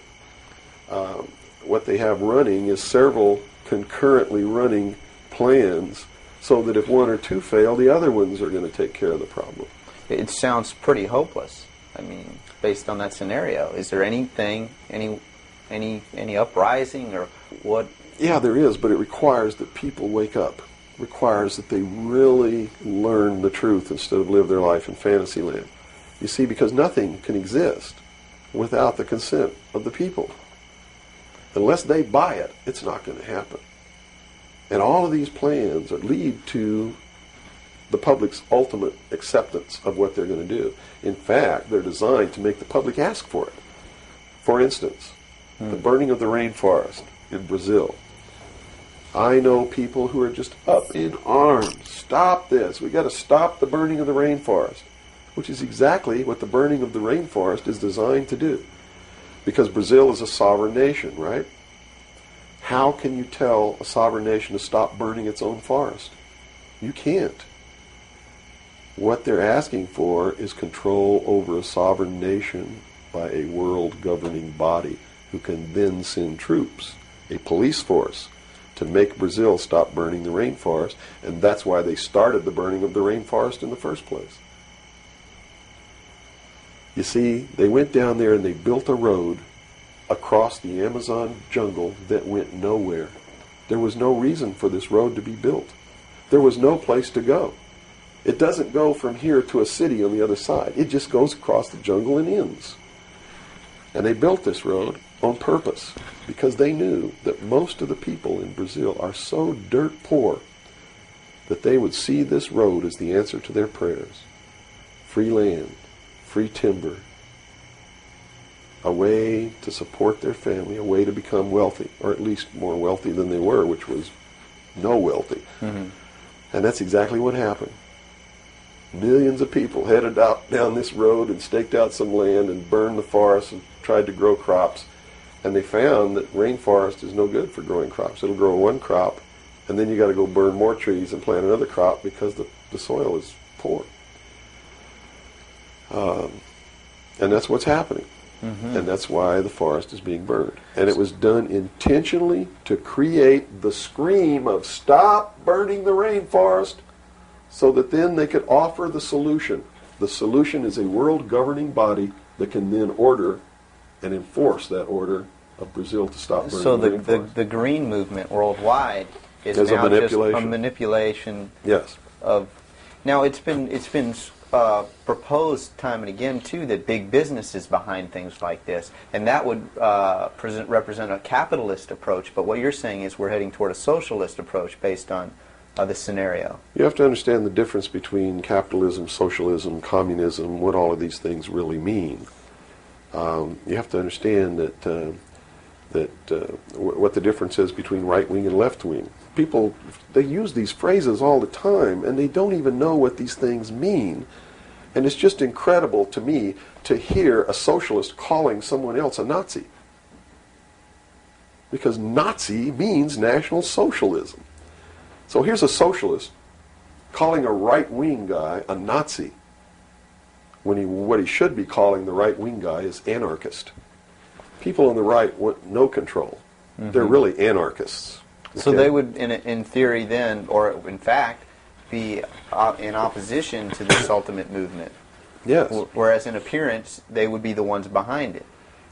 what they have running is several concurrently running plans, so that if one or two fail, the other ones are going to take care of the problem. It sounds pretty hopeless. I mean, based on that scenario, is there anything, any uprising or what? Yeah, there is, but it requires that people wake up. It requires that they really learn the truth instead of live their life in fantasy land. You see, because nothing can exist without the consent of the people. Unless they buy it, it's not going to happen. And all of these plans lead to the public's ultimate acceptance of what they're going to do. In fact, they're designed to make the public ask for it. For instance, the burning of the rainforest in Brazil. I know people who are just up in arms. Stop this. We've got to stop the burning of the rainforest. which is exactly what the burning of the rainforest is designed to do. Because Brazil is a sovereign nation, right? How can you tell a sovereign nation to stop burning its own forest? You can't. What they're asking for is control over a sovereign nation by a world governing body who can then send troops, a police force, to make Brazil stop burning the rainforest, and that's why they started the burning of the rainforest in the first place. You see, they went down there and they built a road across the Amazon jungle that went nowhere. There was no reason for this road to be built. There was no place to go. It doesn't go from here to a city on the other side. It just goes across the jungle and ends. And they built this road on purpose because they knew that most of the people in Brazil are so dirt poor that they would see this road as the answer to their prayers. Free land, free timber, a way to support their family, a way to become wealthy, or at least more wealthy than they were, which was no wealthy. Mm-hmm. And that's exactly what happened. Millions of people headed out down this road and staked out some land and burned the forest and tried to grow crops. And they found that rainforest is no good for growing crops. It'll grow one crop, and then you got to go burn more trees and plant another crop because the soil is poor. And that's what's happening. Mm-hmm. And that's why the forest is being burned. And it was done intentionally to create the scream of stop burning the rainforest, so that then they could offer the solution. The solution is a world governing body that can then order and enforce that order of Brazil to stop burning so the rainforest. the green movement worldwide is As now a manipulation. just a manipulation Yes. of... Now, it's been proposed time and again, too, that big business is behind things like this, and that would represent a capitalist approach, but what you're saying is we're heading toward a socialist approach based on this scenario. You have to understand the difference between capitalism, socialism, communism, what all of these things really mean. You have to understand what the difference is between right wing and left wing. People, they use these phrases all the time, and they don't even know what these things mean. And it's just incredible to me to hear a socialist calling someone else a Nazi. Because Nazi means National Socialism. So here's a socialist calling a right-wing guy a Nazi, when what he should be calling the right-wing guy is anarchist. People on the right want no control. Mm-hmm. They're really anarchists. Okay? So they would, in theory then, or in fact, be in opposition to this ultimate movement. Yes. Whereas in appearance, they would be the ones behind it.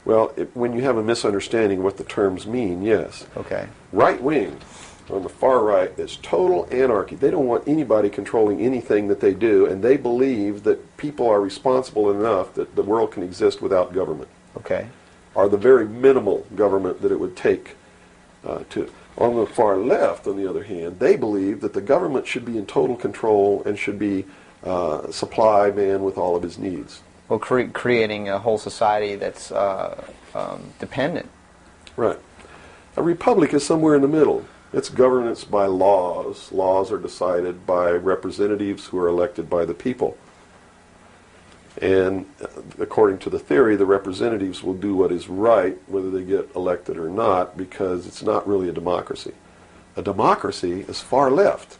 Well, when you have a misunderstanding of what the terms mean, yes. Okay. Right-wing on the far right is total anarchy. They don't want anybody controlling anything that they do, and they believe that people are responsible enough that the world can exist without government. Okay. Or the very minimal government that it would take to. On the far left, on the other hand, they believe that the government should be in total control and should be supply man with all of his needs. Well, creating a whole society that's dependent. Right. A republic is somewhere in the middle. It's governance by laws. Laws are decided by representatives who are elected by the people. And according to the theory, the representatives will do what is right, whether they get elected or not, because it's not really a democracy. A democracy is far left.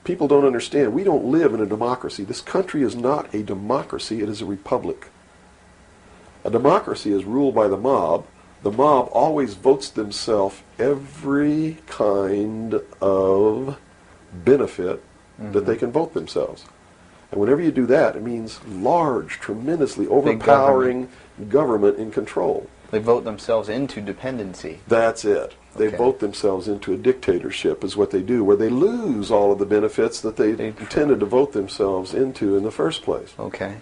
People don't understand. We don't live in a democracy. This country is not a democracy. It is a republic. A democracy is ruled by the mob. The mob always votes themselves every kind of benefit that they can vote themselves. And whenever you do that, it means large, tremendously overpowering government in control. They vote themselves into dependency. That's it. They Okay. vote themselves into a dictatorship is what they do, where they lose all of the benefits that they intended to vote themselves into in the first place. Okay.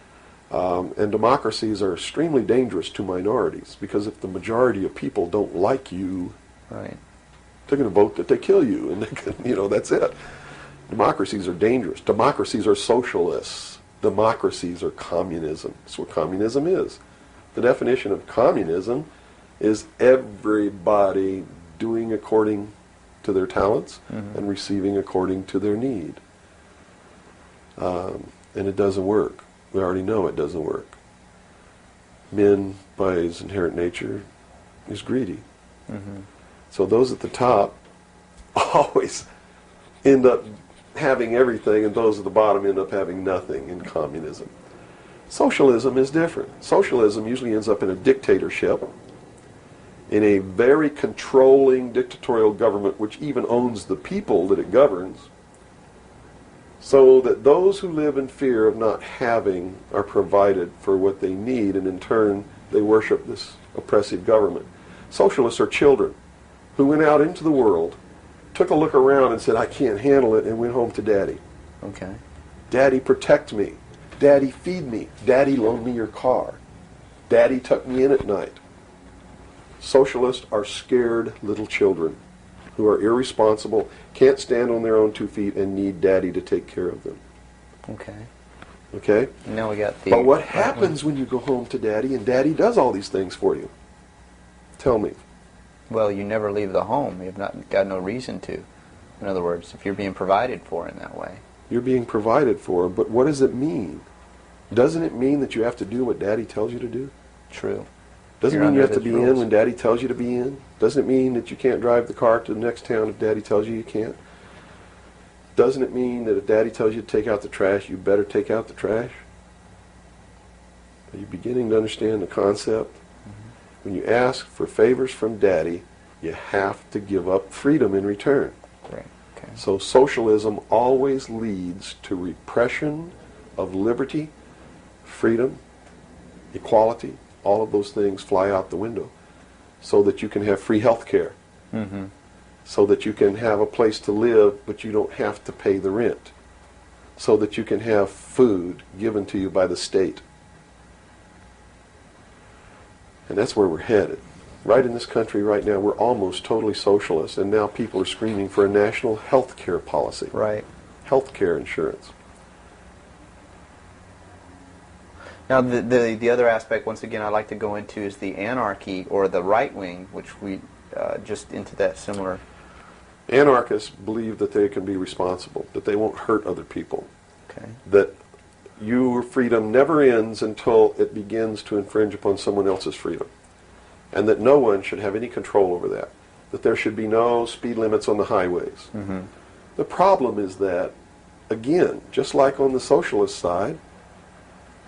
And democracies are extremely dangerous to minorities, because if the majority of people don't like you, Right. they're going to vote that they kill you, and they can, that's it. Democracies are dangerous. Democracies are socialists. Democracies are communism. That's what communism is. The definition of communism is everybody doing according to their talents and receiving according to their need. And it doesn't work. We already know it doesn't work. Men, by his inherent nature, is greedy. So those at the top always end up having everything, and those at the bottom end up having nothing in communism. Socialism is different. Socialism usually ends up in a dictatorship, in a very controlling dictatorial government which even owns the people that it governs, so that those who live in fear of not having are provided for what they need, and in turn they worship this oppressive government. Socialists are children who went out into the world, took a look around and said, I can't handle it, and went home to Daddy. Okay. Daddy, protect me. Daddy, feed me. Daddy, loan me your car. Daddy, tuck me in at night. Socialists are scared little children who are irresponsible, can't stand on their own 2 feet, and need Daddy to take care of them. Okay. Okay? Now we got the... But what happens when you go home to Daddy and Daddy does all these things for you? Tell me. Well, you never leave the home. You've not got no reason to. In other words, if you're being provided for in that way. You're being provided for, but what does it mean? Doesn't it mean that you have to do what Daddy tells you to do? True. Doesn't You're mean you under have to his be in rules. when Daddy tells you to be in? Doesn't it mean that you can't drive the car to the next town if Daddy tells you you can't? Doesn't it mean that if Daddy tells you to take out the trash, you better take out the trash? Are you beginning to understand the concept? When you ask for favors from Daddy, you have to give up freedom in return. Great. Okay. So socialism always leads to repression of liberty, freedom, equality. All of those things fly out the window so that you can have free health care, so that you can have a place to live but you don't have to pay the rent, so that you can have food given to you by the state. And that's where we're headed. Right in this country right now, we're almost totally socialist, and now people are screaming for a national health care policy, Right. health care insurance. Now, the other aspect, once again, I'd like to go into is the anarchy or the right wing, which we just into that similar. Anarchists believe that they can be responsible, that they won't hurt other people, Okay. that your freedom never ends until it begins to infringe upon someone else's freedom, and that no one should have any control over that there should be no speed limits on the highways. The problem is that, again, just like on the socialist side,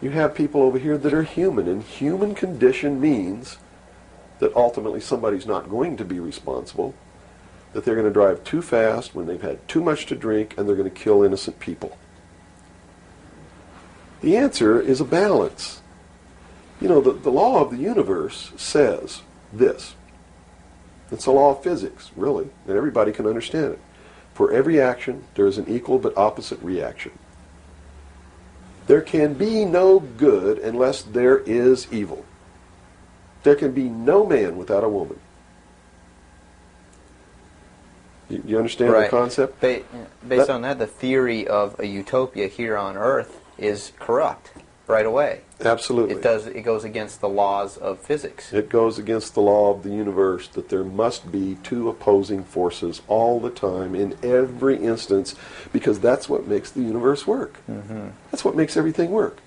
you have people over here that are human, and human condition means that ultimately somebody's not going to be responsible, that they're going to drive too fast when they've had too much to drink, and they're going to kill innocent people. The answer is a balance. You know, the law of the universe says this. It's a law of physics, really, and everybody can understand it. For every action, there is an equal but opposite reaction. There can be no good unless there is evil. There can be no man without a woman. You understand the concept? Based on that, the theory of a utopia here on Earth is corrupt right away. Absolutely. It goes against the laws of physics. It goes against the law of the universe that there must be two opposing forces all the time in every instance, because that's what makes the universe work. That's what makes everything work.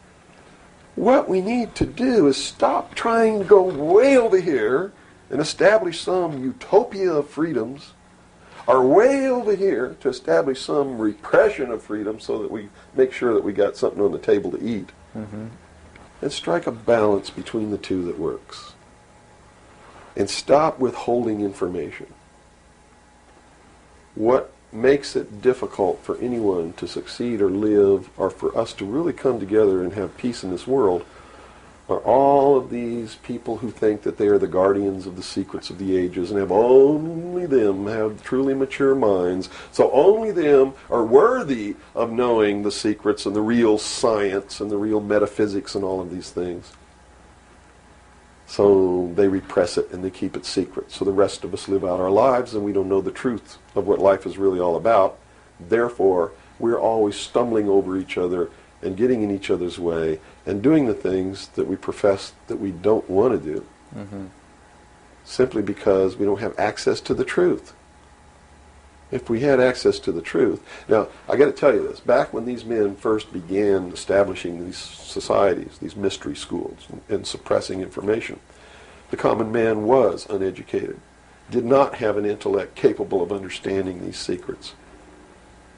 What we need to do is stop trying to go way over here and establish some utopia of freedoms, or way over here to establish some repression of freedom so that we make sure that we got something on the table to eat. And strike a balance between the two that works. And stop withholding information. What makes it difficult for anyone to succeed or live, or for us to really come together and have peace in this world, are all of these people who think that they are the guardians of the secrets of the ages and have only them have truly mature minds, so only them are worthy of knowing the secrets and the real science and the real metaphysics and all of these things. So they repress it and they keep it secret. So the rest of us live out our lives and we don't know the truth of what life is really all about. Therefore, we're always stumbling over each other and getting in each other's way and doing the things that we profess that we don't want to do, simply because we don't have access to the truth. If we had access to the truth. Now, I got to tell you this. Back when these men first began establishing these societies, these mystery schools, and suppressing information, the common man was uneducated, did not have an intellect capable of understanding these secrets.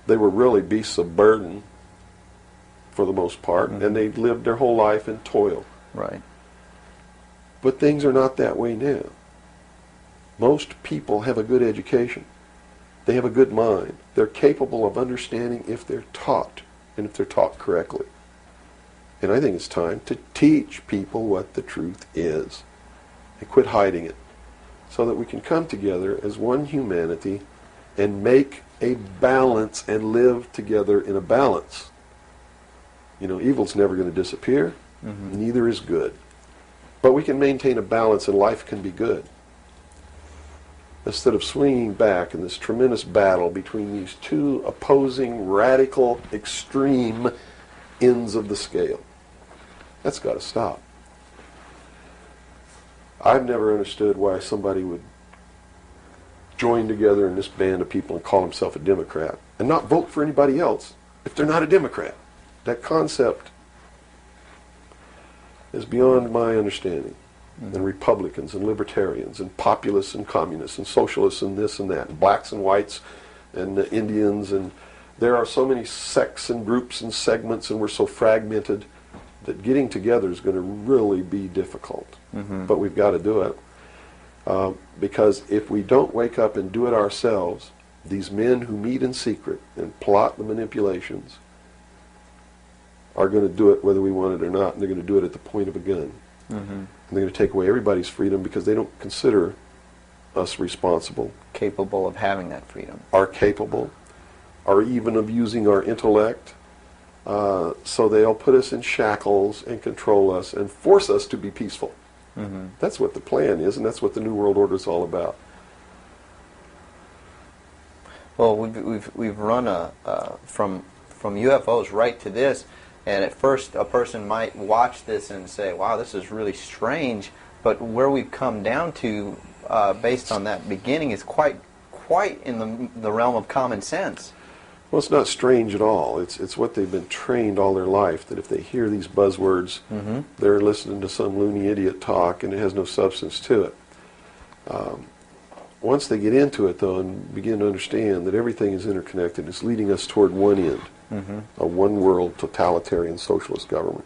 They were really beasts of burden for the most part, and they lived their whole life in toil. Right. But things are not that way now. Most people have a good education. They have a good mind. They're capable of understanding if they're taught, and if they're taught correctly. And I think it's time to teach people what the truth is and quit hiding it, so that we can come together as one humanity and make a balance and live together in a balance. You know, evil's never going to disappear, neither is good. But we can maintain a balance and life can be good. Instead of swinging back in this tremendous battle between these two opposing, radical, extreme ends of the scale. That's got to stop. I've never understood why somebody would join together in this band of people and call himself a Democrat and not vote for anybody else if they're not a Democrat. That concept is beyond my understanding. And Republicans and Libertarians and Populists and Communists and Socialists and this and that, and blacks and whites and Indians, and there are so many sects and groups and segments, and we're so fragmented that getting together is going to really be difficult. But we've got to do it. Because if we don't wake up and do it ourselves, these men who meet in secret and plot the manipulations are going to do it whether we want it or not, and they're going to do it at the point of a gun. And they're going to take away everybody's freedom because they don't consider us responsible, Capable of having that freedom. are capable, are even of using our intellect. So they'll put us in shackles and control us and force us to be peaceful. That's what the plan is, and that's what the New World Order is all about. Well, we've run from UFOs right to this, and at first a person might watch this and say, "Wow, this is really strange." But where we've come down to, based on that beginning, is quite in the realm of common sense. Well, it's not strange at all. It's what they've been trained all their life, that if they hear these buzzwords, they're listening to some loony idiot talk, and it has no substance to it. Once they get into it, though, and begin to understand that everything is interconnected, it's leading us toward one end, a one-world totalitarian socialist government,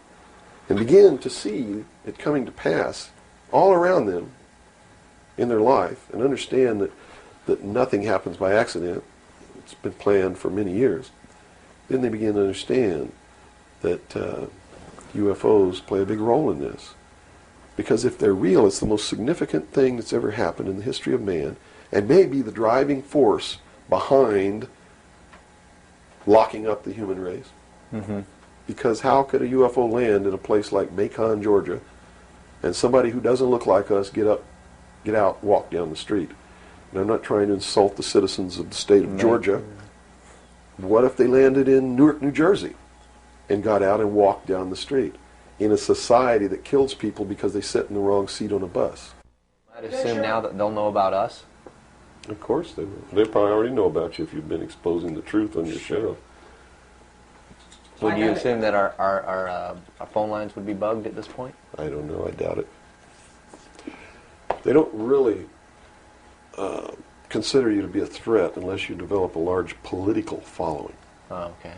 and begin to see it coming to pass all around them in their life, and understand that nothing happens by accident. It's been planned for many years. Then they begin to understand that UFOs play a big role in this. Because if they're real, it's the most significant thing that's ever happened in the history of man, and may be the driving force behind locking up the human race. Because how could a UFO land in a place like Macon, Georgia, and somebody who doesn't look like us get out, walk down the street? And I'm not trying to insult the citizens of the state of Georgia. What if they landed in Newark, New Jersey, and got out and walked down the street in a society that kills people because they sit in the wrong seat on a bus? I'd assume now that they'll know about us. Of course they will. They probably already know about you if you've been exposing the truth on your show. Would you assume that our phone lines would be bugged at this point? I don't know. I doubt it. They don't really consider you to be a threat unless you develop a large political following. Oh, okay.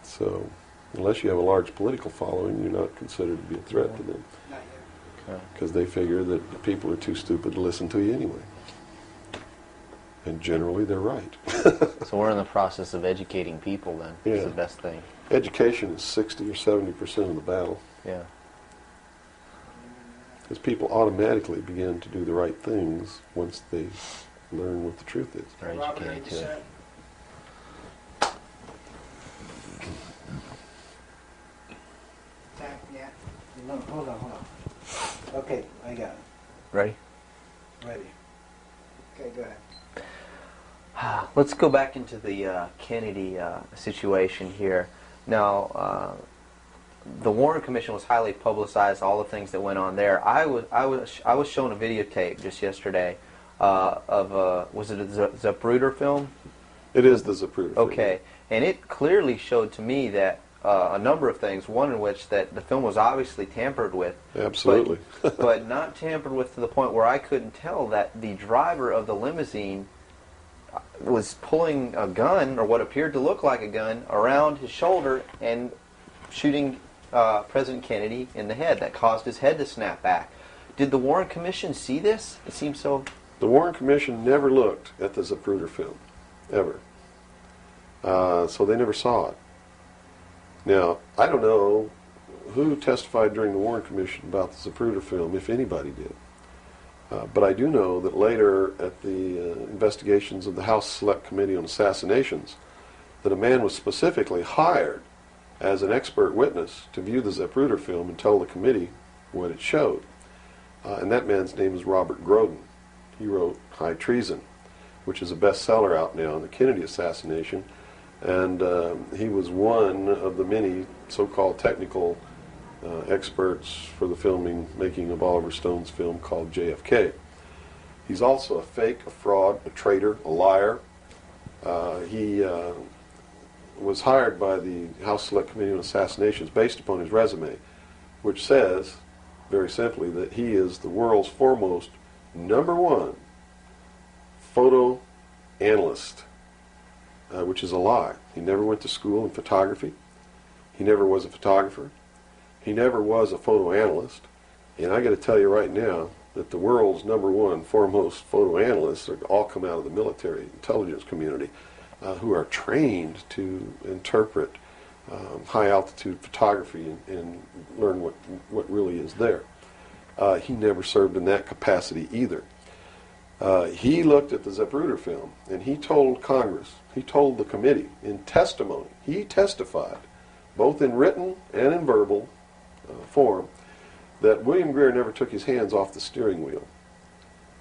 So, unless you have a large political following, you're not considered to be a threat to them. Not yet. Okay. Because they figure that the people are too stupid to listen to you anyway. And generally, they're right. So we're in the process of educating people then. Yeah. Is the best thing. Education is 60 or 70% of the battle. Yeah. Because people automatically begin to do the right things once they learn what the truth is. They're Robert, educated to it. Yeah. No, hold on. Okay, I got it. Ready? Ready. Okay, go ahead. Let's go back into the Kennedy situation here. Now, the Warren Commission was highly publicized. All the things that went on there. I was shown a videotape just yesterday was it a Zapruder film? It is the Zapruder film. Okay, and it clearly showed to me that a number of things. One in which that the film was obviously tampered with. Absolutely. but not tampered with to the point where I couldn't tell that the driver of the limousine was pulling a gun, or what appeared to look like a gun, around his shoulder and shooting President Kennedy in the head. That caused his head to snap back. Did the Warren Commission see this? It seems so. The Warren Commission never looked at the Zapruder film, ever. So they never saw it. Now, I don't know who testified during the Warren Commission about the Zapruder film, if anybody did. But I do know that later at the investigations of the House Select Committee on Assassinations, that a man was specifically hired as an expert witness to view the Zapruder film and tell the committee what it showed. And that man's name is Robert Groden. He wrote High Treason, which is a bestseller out now on the Kennedy assassination. And he was one of the many so-called technical experts for the making of Oliver Stone's film called JFK. He's also a fake, a fraud, a traitor, a liar. He was hired by the House Select Committee on Assassinations based upon his resume, which says, very simply, that he is the world's foremost #1 photo analyst. Which is a lie. He never went to school in photography. He never was a photographer. He never was a photo analyst. And I got to tell you right now that the world's #1 foremost photo analysts are all come out of the military intelligence community, who are trained to interpret high altitude photography and learn what really is there. He never served in that capacity either. He looked at the Zapruder film and he told Congress, he told the committee in testimony, he testified, both in written and in verbal form, that William Greer never took his hands off the steering wheel.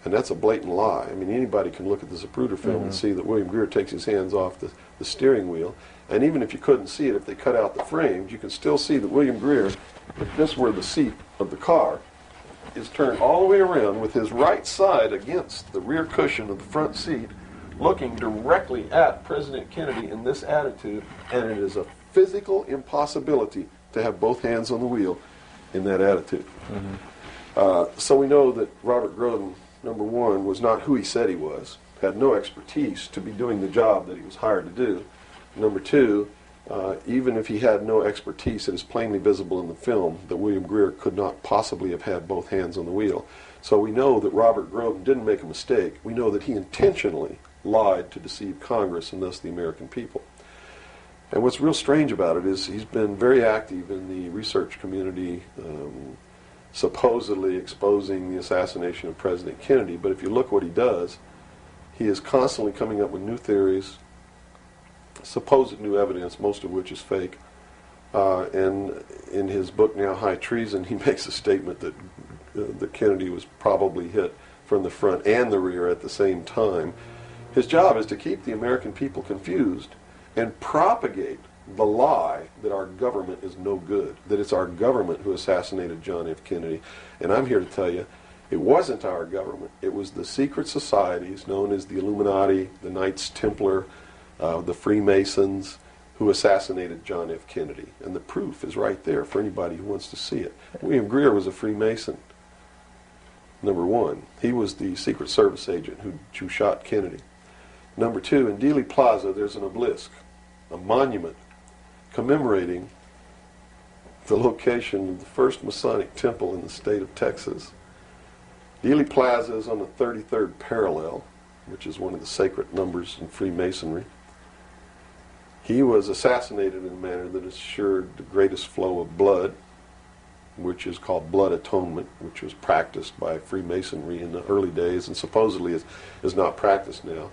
And that's a blatant lie. I mean, anybody can look at the Zapruder film and see that William Greer takes his hands off the steering wheel. And even if you couldn't see it, if they cut out the frames, you can still see that William Greer, if this were the seat of the car, is turned all the way around with his right side against the rear cushion of the front seat, looking directly at President Kennedy in this attitude, and it is a physical impossibility to have both hands on the wheel in that attitude. So we know that Robert Groden, #1, was not who he said he was, had no expertise to be doing the job that he was hired to do. #2, even if he had no expertise, it is plainly visible in the film that William Greer could not possibly have had both hands on the wheel. So we know that Robert Groden didn't make a mistake. We know that he intentionally lied to deceive Congress and thus the American people. And what's real strange about it is he's been very active in the research community, supposedly exposing the assassination of President Kennedy. But if you look what he does, he is constantly coming up with new theories, supposed new evidence, most of which is fake. And in his book now, High Treason, he makes a statement that Kennedy was probably hit from the front and the rear at the same time. His job is to keep the American people confused and propagate the lie that our government is no good, that it's our government who assassinated John F. Kennedy. And I'm here to tell you, it wasn't our government. It was the secret societies known as the Illuminati, the Knights Templar, the Freemasons, who assassinated John F. Kennedy. And the proof is right there for anybody who wants to see it. William Greer was a Freemason, #1. He was the Secret Service agent who shot Kennedy. #2, in Dealey Plaza, there's an obelisk, a monument commemorating the location of the first Masonic temple in the state of Texas. Dealey Plaza is on the 33rd parallel, which is one of the sacred numbers in Freemasonry. He was assassinated in a manner that assured the greatest flow of blood, which is called blood atonement, which was practiced by Freemasonry in the early days and supposedly is not practiced now.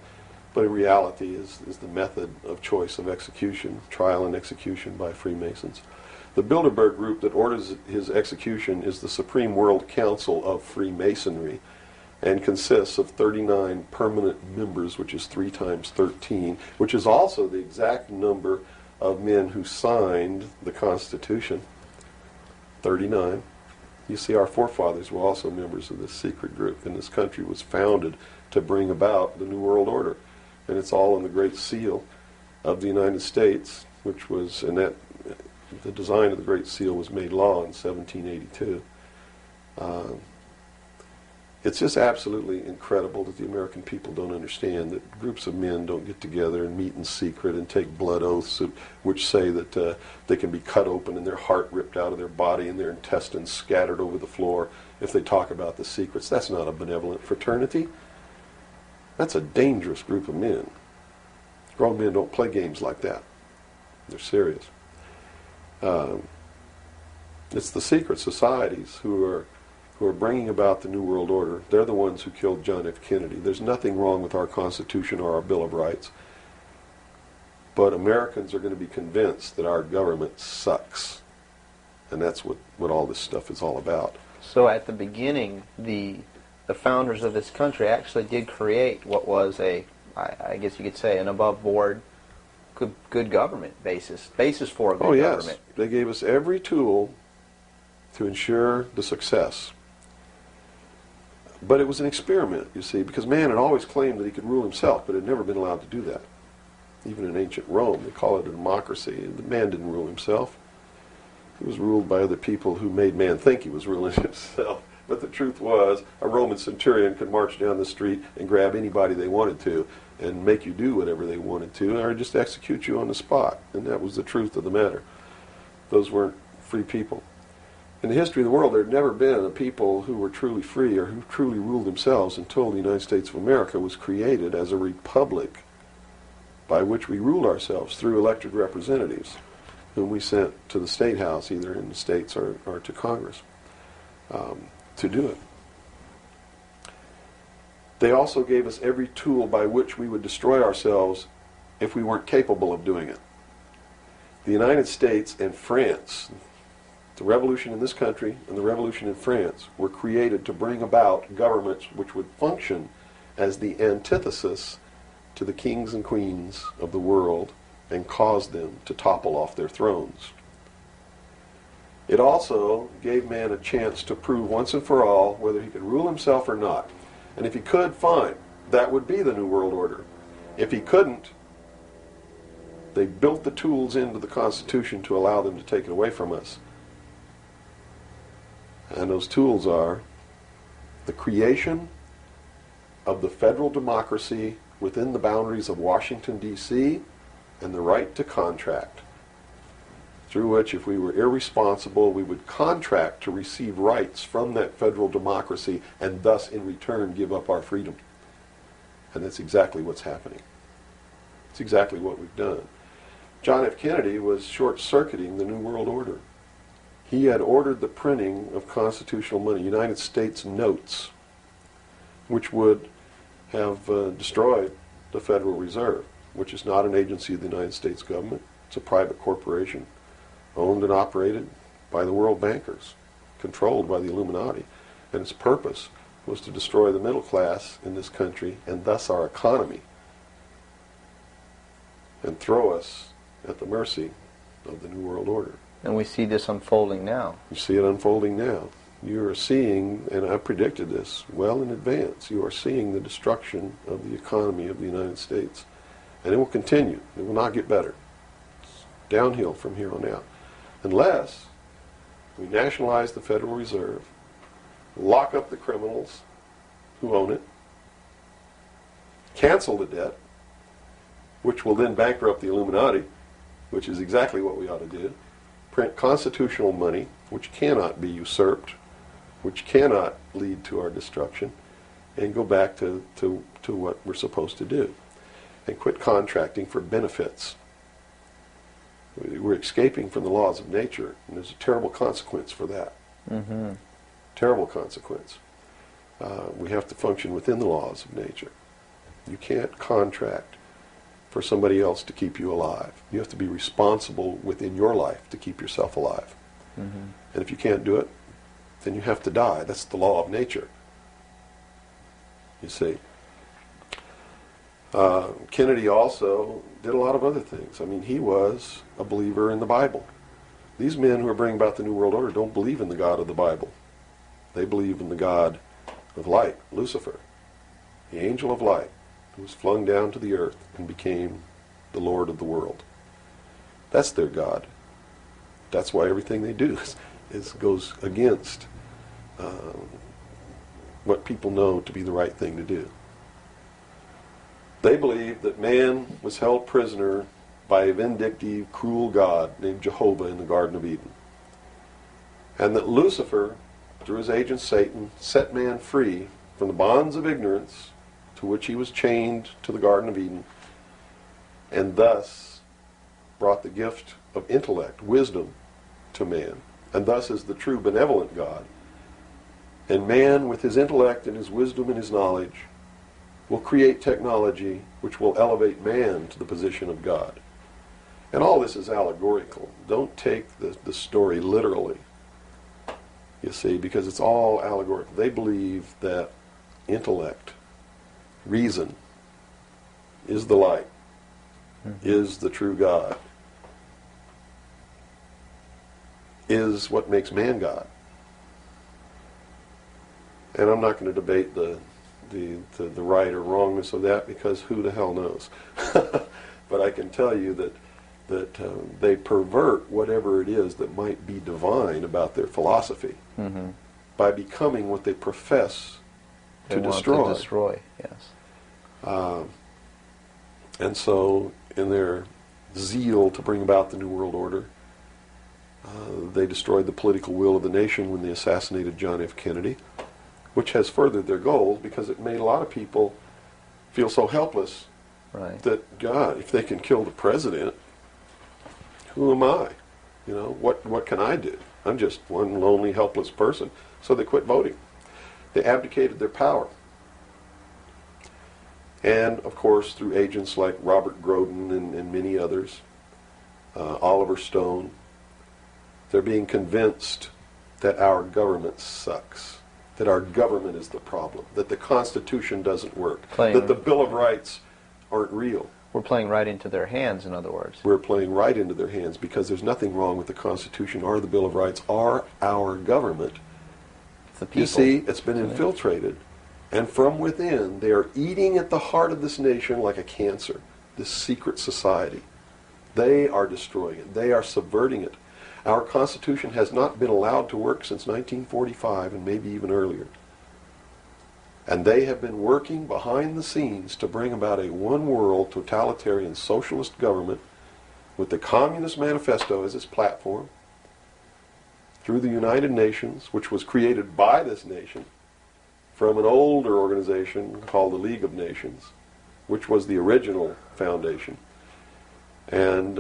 But in reality is the method of choice of execution, trial and execution by Freemasons. The Bilderberg group that orders his execution is the Supreme World Council of Freemasonry and consists of 39 permanent members, which is 3 times 13, which is also the exact number of men who signed the Constitution, 39. You see, our forefathers were also members of this secret group, and this country was founded to bring about the New World Order. And it's all in the Great Seal of the United States, which was, and that the design of the Great Seal was made law in 1782. It's just absolutely incredible that the American people don't understand that groups of men don't get together and meet in secret and take blood oaths which say that they can be cut open and their heart ripped out of their body and their intestines scattered over the floor if they talk about the secrets. That's not a benevolent fraternity. That's a dangerous group of men. Grown men don't play games like that. They're serious. It's the secret societies who are bringing about the New World Order. They're the ones who killed John F. Kennedy. There's nothing wrong with our Constitution or our Bill of Rights. But Americans are going to be convinced that our government sucks. And that's what all this stuff is all about. So at the beginning, the founders of this country actually did create what was I guess you could say, an above-board, good government basis for a good government. Yes. They gave us every tool to ensure the success. But it was an experiment, you see, because man had always claimed that he could rule himself, but had never been allowed to do that. Even in ancient Rome, they call it a democracy. The man didn't rule himself. He was ruled by other people who made man think he was ruling himself. But the truth was, a Roman centurion could march down the street and grab anybody they wanted to and make you do whatever they wanted to, or just execute you on the spot. And that was the truth of the matter. Those weren't free people. In the history of the world, there had never been a people who were truly free or who truly ruled themselves until the United States of America was created as a republic by which we ruled ourselves through elected representatives whom we sent to the State House, either in the States or to Congress, to do it. They also gave us every tool by which we would destroy ourselves if we weren't capable of doing it. The United States and France, the revolution in this country and the revolution in France, were created to bring about governments which would function as the antithesis to the kings and queens of the world and cause them to topple off their thrones. It also gave man a chance to prove once and for all whether he could rule himself or not. And if he could, fine. That would be the New World Order. If he couldn't, they built the tools into the Constitution to allow them to take it away from us. And those tools are the creation of the federal democracy within the boundaries of Washington, D.C., and the right to contract, through which, if we were irresponsible, we would contract to receive rights from that federal democracy and thus, in return, give up our freedom. And that's exactly what's happening. It's exactly what we've done. John F. Kennedy was short-circuiting the New World Order. He had ordered the printing of constitutional money, United States notes, which would have destroyed the Federal Reserve, which is not an agency of the United States government. It's a private corporation owned and operated by the world bankers, controlled by the Illuminati. And its purpose was to destroy the middle class in this country and thus our economy, and throw us at the mercy of the New World Order. And we see this unfolding now. You see it unfolding now. You are seeing, and I predicted this well in advance, you are seeing the destruction of the economy of the United States. And it will continue. It will not get better. It's downhill from here on out. Unless we nationalize the Federal Reserve, lock up the criminals who own it, cancel the debt, which will then bankrupt the Illuminati, which is exactly what we ought to do, print constitutional money, which cannot be usurped, which cannot lead to our destruction, and go back to what we're supposed to do, and quit contracting for benefits. We're escaping from the laws of nature, and there's a terrible consequence for that. Mm-hmm. Terrible consequence. We have to function within the laws of nature. You can't contract for somebody else to keep you alive. You have to be responsible within your life to keep yourself alive. Mm-hmm. And if you can't do it, then you have to die. That's the law of nature. You see. Kennedy also did a lot of other things. I mean, he was a believer in the Bible. These men who are bringing about the New World Order don't believe in the God of the Bible. They believe in the God of light, Lucifer. the angel of light, who was flung down to the earth and became the Lord of the world. That's their God. That's why everything they do goes against what people know to be the right thing to do. They believe that man was held prisoner by a vindictive, cruel God named Jehovah in the Garden of Eden. And that Lucifer, through his agent Satan, set man free from the bonds of ignorance to which he was chained to the Garden of Eden, and thus brought the gift of intellect, wisdom, to man, and thus is the true benevolent God. And man, with his intellect and his wisdom and his knowledge, will create technology which will elevate man to the position of God. And all this is allegorical. Don't take the story literally, you see, because it's all allegorical. They believe that intellect, reason, is the light, is the true God, is what makes man God. And I'm not going to debate the right or wrongness of that, because who the hell knows? But I can tell you that they pervert whatever it is that might be divine about their philosophy by becoming what they profess to destroy. To destroy, yes. And so, in their zeal to bring about the New World Order, they destroyed the political will of the nation when they assassinated John F. Kennedy, which has furthered their goals, because it made a lot of people feel so helpless that, God, if they can kill the president, who am I? You know, what can I do? I'm just one lonely, helpless person. So they quit voting. They abdicated their power. And, of course, through agents like Robert Groden and many others, Oliver Stone, they're being convinced that our government sucks, that our government is the problem, that the Constitution doesn't work, that the Bill of Rights aren't real. We're playing right into their hands, in other words. We're playing right into their hands, because there's nothing wrong with the Constitution or the Bill of Rights or our government. It's the people. You see, it's been infiltrated. And from within, they are eating at the heart of this nation like a cancer, this secret society. They are destroying it. They are subverting it. Our Constitution has not been allowed to work since 1945, and maybe even earlier. And they have been working behind the scenes to bring about a one-world totalitarian socialist government with the Communist Manifesto as its platform, through the United Nations, which was created by this nation from an older organization called the League of Nations, which was the original foundation. And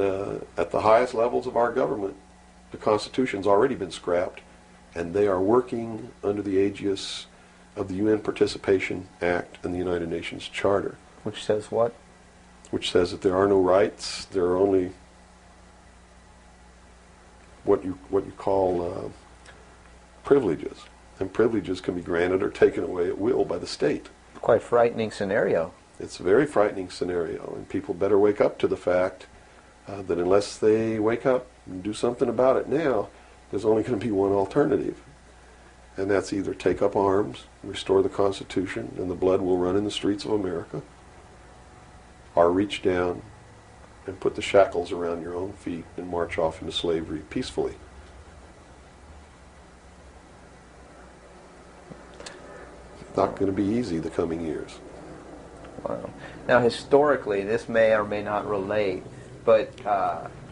at the highest levels of our government, the Constitution's already been scrapped, and they are working under the aegis of the UN Participation Act and the United Nations Charter. Which says what? Which says that there are no rights, there are only what you call privileges. And privileges can be granted or taken away at will by the state. Quite frightening scenario. It's a very frightening scenario, and people better wake up to the fact that unless they wake up and do something about it now, there's only going to be one alternative. And that's either take up arms, restore the Constitution, and the blood will run in the streets of America, or reach down and put the shackles around your own feet and march off into slavery peacefully. Not going to be easy the coming years. Wow. Now, historically, this may or may not relate, but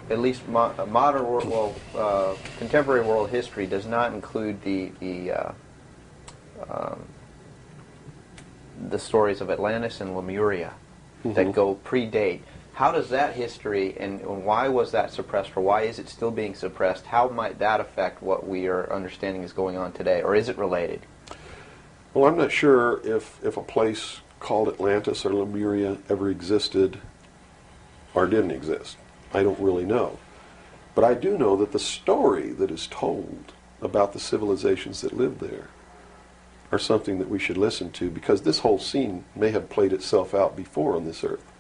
at least modern world, contemporary world history does not include the stories of Atlantis and Lemuria that go predate. How does that history, and why was that suppressed, or why is it still being suppressed? How might that affect what we are understanding is going on today, or is it related? Well, I'm not sure if a place called Atlantis or Lemuria ever existed or didn't exist. I don't really know. But I do know that the story that is told about the civilizations that lived there are something that we should listen to, because this whole scene may have played itself out before on this earth.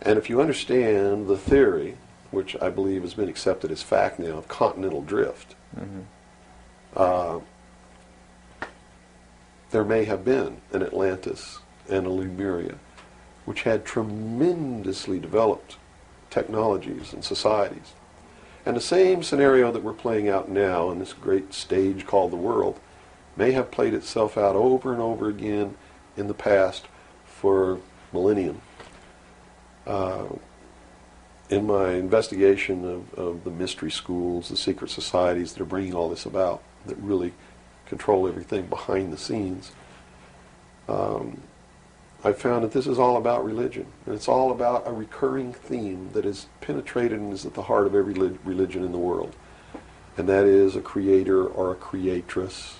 And if you understand the theory, which I believe has been accepted as fact now, of continental drift, there may have been an Atlantis and a Lemuria, which had tremendously developed technologies and societies. And the same scenario that we're playing out now in this great stage called the world may have played itself out over and over again in the past for millennium. In my investigation of the mystery schools, the secret societies that are bringing all this about, that really control everything behind the scenes, I found that this is all about religion. And it's all about a recurring theme that is penetrated and is at the heart of every religion in the world. And that is a creator or a creatress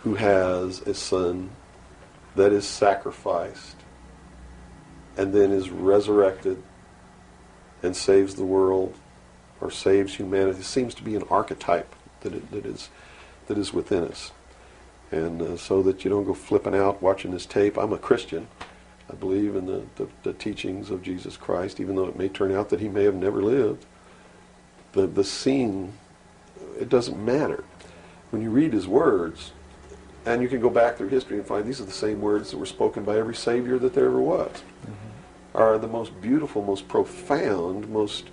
who has a son that is sacrificed and then is resurrected and saves the world or saves humanity. It seems to be an archetype that is within us. And so that you don't go flipping out watching this tape. I'm a Christian. I believe in the teachings of Jesus Christ, even though it may turn out that he may have never lived. The scene, it doesn't matter. When you read his words, and you can go back through history and find these are the same words that were spoken by every Savior that there ever was, are the most beautiful, most profound, most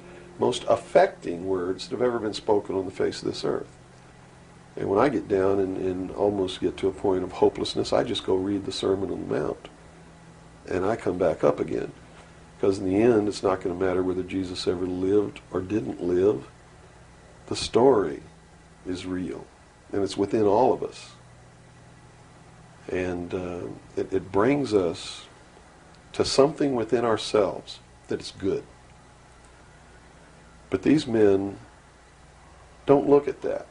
affecting words that have ever been spoken on the face of this earth. And when I get down and almost get to a point of hopelessness, I just go read the Sermon on the Mount. And I come back up again. Because in the end, it's not going to matter whether Jesus ever lived or didn't live. The story is real. And it's within all of us. And it brings us to something within ourselves that is good. But these men don't look at that.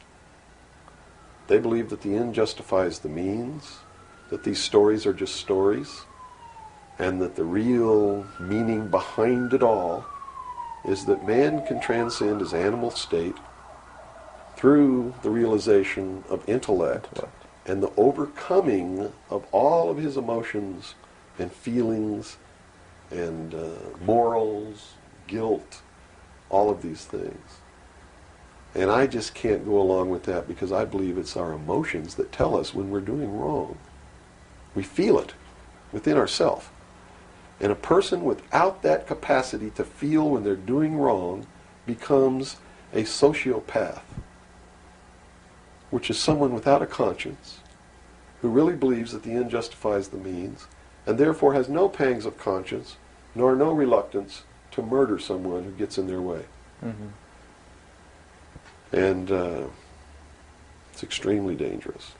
They believe that the end justifies the means, that these stories are just stories, and that the real meaning behind it all is that man can transcend his animal state through the realization of intellect and the overcoming of all of his emotions and feelings and morals, guilt, all of these things. And I just can't go along with that because I believe it's our emotions that tell us when we're doing wrong. We feel it within ourselves. And a person without that capacity to feel when they're doing wrong becomes a sociopath, which is someone without a conscience who really believes that the end justifies the means and therefore has no pangs of conscience nor no reluctance to murder someone who gets in their way. Mm-hmm. And it's extremely dangerous.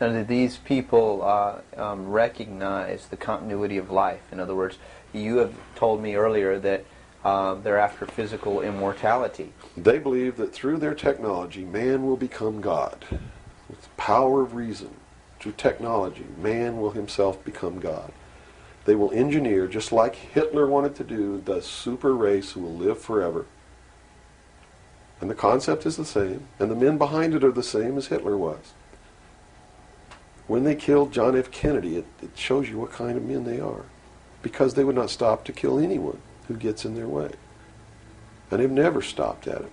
Now, do these people recognize the continuity of life? In other words, you have told me earlier that they're after physical immortality. They believe that through their technology, man will become God. With the power of reason, through technology, man will himself become God. They will engineer, just like Hitler wanted to do, the super race who will live forever. And the concept is the same, and the men behind it are the same as Hitler was. When they killed John F. Kennedy, it shows you what kind of men they are. Because they would not stop to kill anyone who gets in their way. And they've never stopped at it.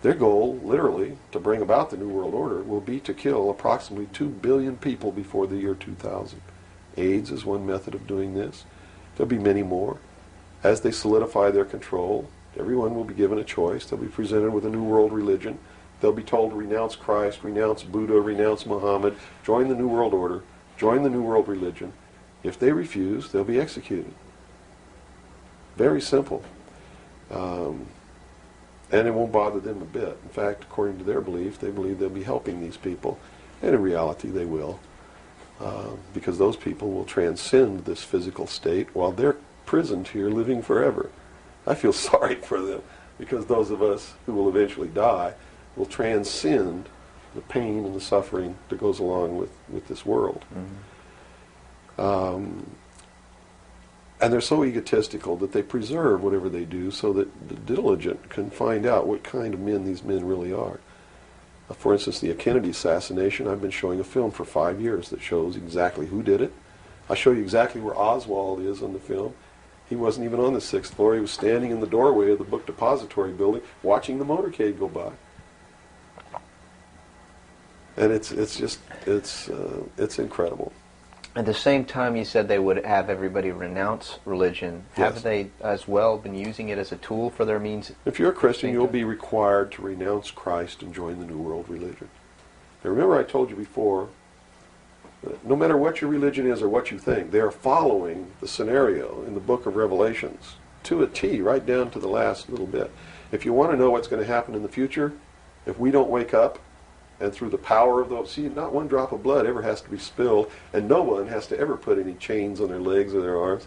Their goal, literally, to bring about the New World Order, will be to kill approximately 2 billion people before the year 2000. AIDS is one method of doing this. There'll be many more. As they solidify their control, everyone will be given a choice. They'll be presented with a new world religion. They'll be told to renounce Christ, renounce Buddha, renounce Muhammad, join the New World Order, join the New World Religion. If they refuse, they'll be executed. Very simple. And it won't bother them a bit. In fact, according to their belief, they believe they'll be helping these people. And in reality, they will. Because those people will transcend this physical state while they're prisoned here living forever. I feel sorry for them because those of us who will eventually die will transcend the pain and the suffering that goes along with this world. Mm-hmm. And they're so egotistical that they preserve whatever they do so that the diligent can find out what kind of men these men really are. For instance, the Kennedy assassination, I've been showing a film for 5 years that shows exactly who did it. I show you exactly where Oswald is on the film. He wasn't even on the 6th floor. He was standing in the doorway of the book depository building watching the motorcade go by. And it's just it's incredible. At the same time, you said they would have everybody renounce religion. Yes. Have they as well been using it as a tool for their means? If you're a Christian, Same you'll time. be required to renounce Christ and join the New World religion. Now remember I told you before, that no matter what your religion is or what you think, they're following the scenario in the book of Revelations to a T, right down to the last little bit. If you want to know what's going to happen in the future, if we don't wake up, and through the power of those, see, not one drop of blood ever has to be spilled, and no one has to ever put any chains on their legs or their arms,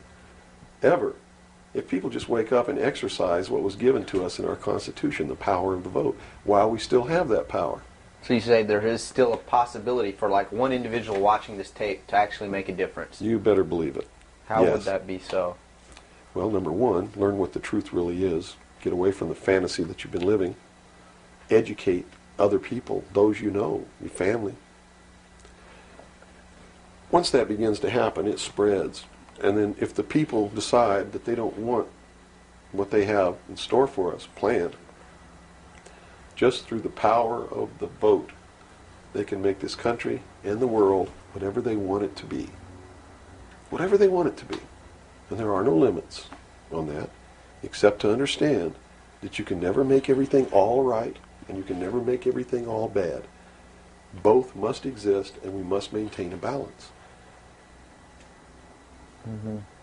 ever. If people just wake up and exercise what was given to us in our Constitution, the power of the vote, while we still have that power. So you say there is still a possibility for like one individual watching this tape to actually make a difference. You better believe it. How Yes. would that be so? Well, number one, learn what the truth really is. Get away from the fantasy that you've been living. Educate other people, those you know, your family. Once that begins to happen, it spreads. And then if the people decide that they don't want what they have in store for us planned, just through the power of the vote, they can make this country and the world whatever they want it to be. Whatever they want it to be. And there are no limits on that, except to understand that you can never make everything all right, and you can never make everything all bad. Both must exist, and we must maintain a balance.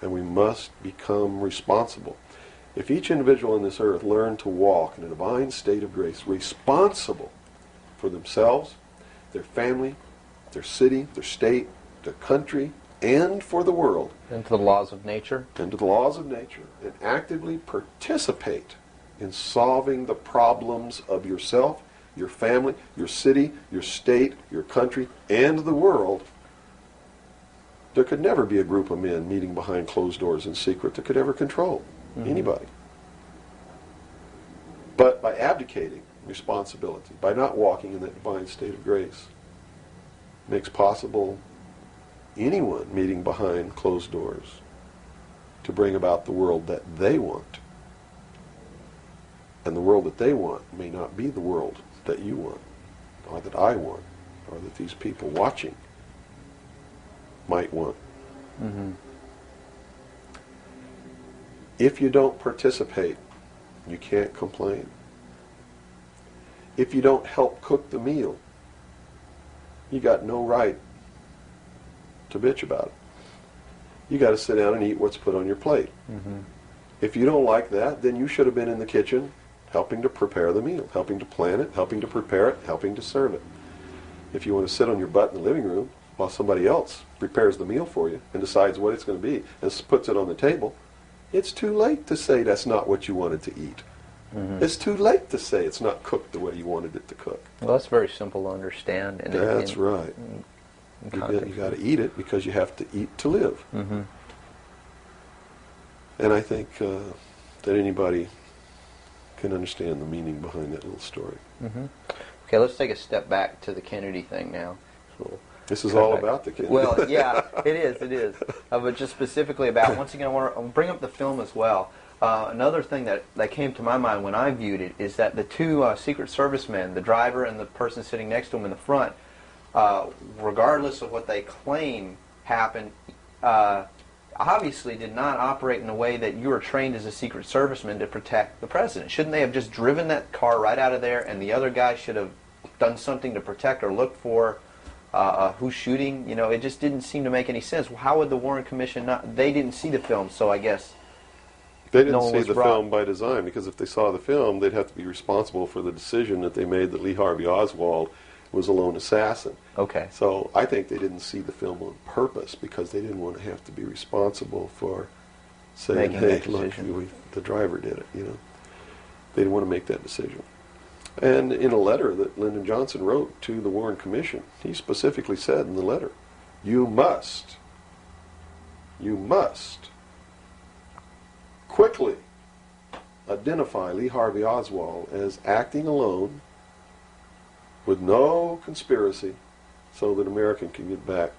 And we must become responsible. If each individual on this earth learned to walk in a divine state of grace, responsible for themselves, their family, their city, their state, their country, and for the world, Into the laws of nature? and to the laws of nature, and actively participate in solving the problems of yourself, your family, your city, your state, your country, and the world, there could never be a group of men meeting behind closed doors in secret that could ever control anybody. But by abdicating responsibility, by not walking in that divine state of grace, makes possible anyone meeting behind closed doors to bring about the world that they want. And the world that they want may not be the world that you want, or that I want, or that these people watching might want. If you don't participate, you can't complain. If you don't help cook the meal, you got no right to bitch about it. You got to sit down and eat what's put on your plate. If you don't like that, then you should have been in the kitchen helping to prepare the meal, helping to plan it, helping to prepare it, helping to serve it. If you want to sit on your butt in the living room while somebody else prepares the meal for you and decides what it's going to be and puts it on the table, it's too late to say that's not what you wanted to eat. It's too late to say it's not cooked the way you wanted it to cook. Well, that's very simple to understand. That's right. You got to eat it because you have to eat to live. And I think that anybody can understand the meaning behind that little story. Okay, let's take a step back to the Kennedy thing now. So This is cut all back. about the kid. Well, yeah, it is. But just specifically about, once again, I want to bring up the film as well. Another thing that came to my mind when I viewed it is that the two Secret Service men, the driver and the person sitting next to him in the front, regardless of what they claim happened, obviously did not operate in a way that you were trained as a Secret Serviceman to protect the president. Shouldn't they have just driven that car right out of there, and the other guy should have done something to protect or look for who's shooting? You know, it just didn't seem to make any sense. How would the Warren Commission not? They didn't see the film, so I guess They didn't no one see was the brought. film by design, because if they saw the film, they'd have to be responsible for the decision that they made that Lee Harvey Oswald was a lone assassin. Okay. So I think they didn't see the film on purpose because they didn't want to have to be responsible for saying, Making hey, that look, decision. the driver did it, you know. They didn't want to make that decision. And in a letter that Lyndon Johnson wrote to the Warren Commission, he specifically said in the letter, you must quickly identify Lee Harvey Oswald as acting alone with no conspiracy so that America can get back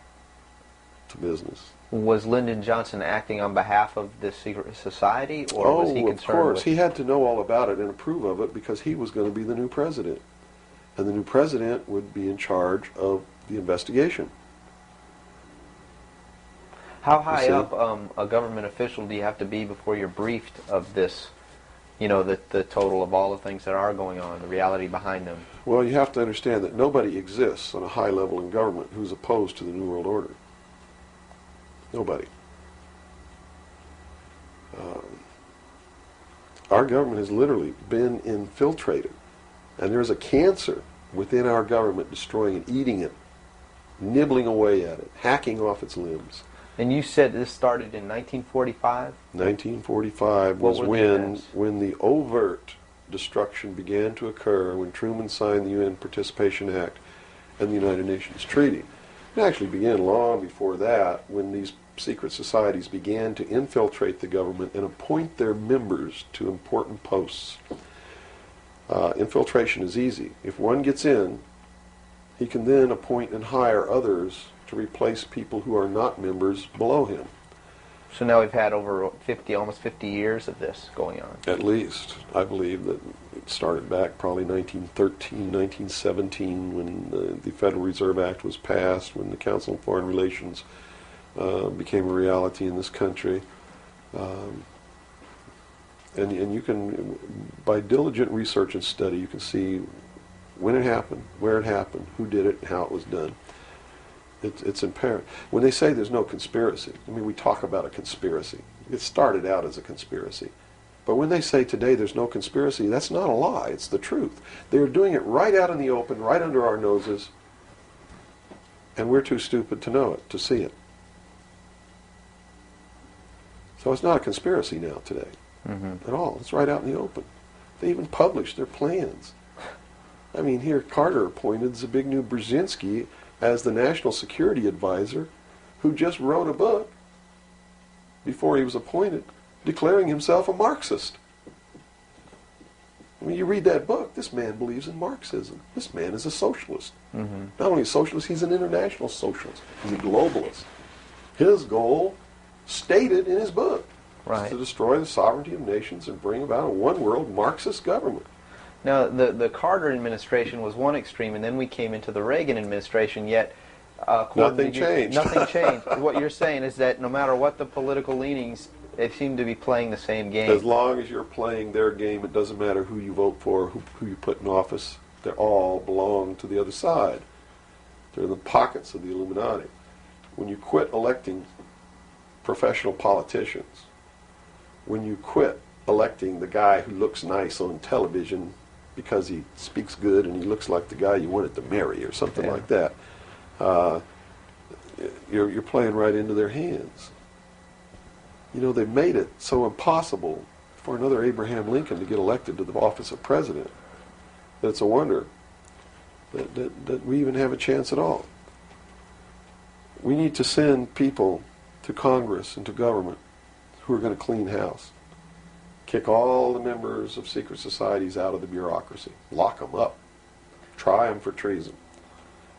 to business. Was Lyndon Johnson acting on behalf of the secret society, or was he Oh, concerned of course. with... He had to know all about it and approve of it because he was going to be the new president. and the new president would be in charge of the investigation. How high see? up a government official do you have to be before you're briefed of this? You know, the total of all the things that are going on, the reality behind them. Well, you have to understand that nobody exists on a high level in government who's opposed to the New World Order. Nobody. Our government has literally been infiltrated, and there's a cancer within our government destroying it, eating it, nibbling away at it, hacking off its limbs. And you said this started in 1945? 1945 What was were the when events? the overt destruction began to occur, when Truman signed the UN Participation Act and the United Nations Treaty. It actually began long before that, when these secret societies began to infiltrate the government and appoint their members to important posts. Infiltration is easy. If one gets in, he can then appoint and hire others to replace people who are not members below him. So now we've had over 50, almost 50 years of this going on. At least. I believe that it started back probably 1913, 1917, when the Federal Reserve Act was passed, when the Council on Foreign Relations became a reality in this country. And you can, by diligent research and study, you can see when it happened, where it happened, who did it, and how it was done. It's apparent. When they say there's no conspiracy, I mean, we talk about a conspiracy. It started out as a conspiracy. But when they say today there's no conspiracy, that's not a lie. It's the truth. They're doing it right out in the open, right under our noses, and we're too stupid to know it, to see it. So it's not a conspiracy now today at all. It's right out in the open. They even publish their plans. I mean, here Carter appointed Zbigniew Brzezinski as the National Security Advisor, who just wrote a book before he was appointed declaring himself a Marxist. I mean, you read that book, this man believes in Marxism. This man is a socialist. Not only a socialist, he's an international socialist. He's a globalist. His goal, stated in his book, is to destroy the sovereignty of nations and bring about a one-world Marxist government. Now, the Carter administration was one extreme, and then we came into the Reagan administration, yet Nothing changed. Nothing changed. What you're saying is that no matter what the political leanings, they seem to be playing the same game. As long as you're playing their game, it doesn't matter who you vote for, who you put in office. They all belong to the other side. They're in the pockets of the Illuminati. When you quit electing professional politicians, when you quit electing the guy who looks nice on television because he speaks good and he looks like the guy you wanted to marry or something like that, you're playing right into their hands. You know, they've made it so impossible for another Abraham Lincoln to get elected to the office of president that it's a wonder that we even have a chance at all. We need to send people to Congress and to government who are going to clean house. Kick all the members of secret societies out of the bureaucracy. Lock them up. Try them for treason.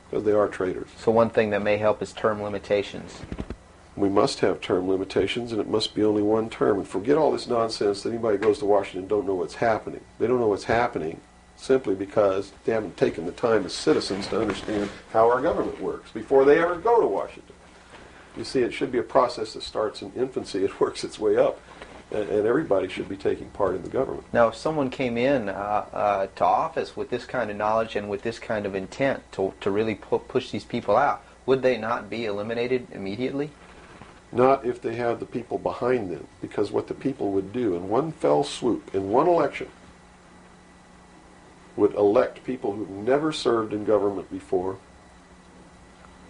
Because they are traitors. So one thing that may help is term limitations. We must have term limitations, and it must be only one term. And forget all this nonsense that anybody who goes to Washington don't know what's happening. They don't know what's happening simply because they haven't taken the time as citizens to understand how our government works before they ever go to Washington. You see, it should be a process that starts in infancy. It works its way up. And everybody should be taking part in the government. Now, if someone came in to office with this kind of knowledge and with this kind of intent to really push these people out, would they not be eliminated immediately? Not if they have the people behind them, because what the people would do in one fell swoop, in one election, would elect people who've never served in government before,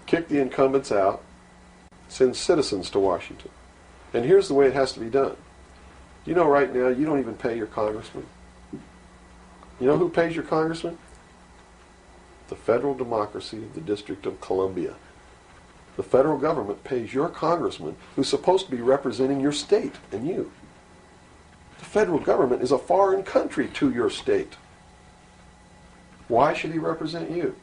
kick the incumbents out, send citizens to Washington. And here's the way it has to be done. You know, right now, you don't even pay your congressman. You know who pays your congressman? The federal democracy of the District of Columbia. The federal government pays your congressman, who's supposed to be representing your state and you. The federal government is a foreign country to your state. Why should he represent you?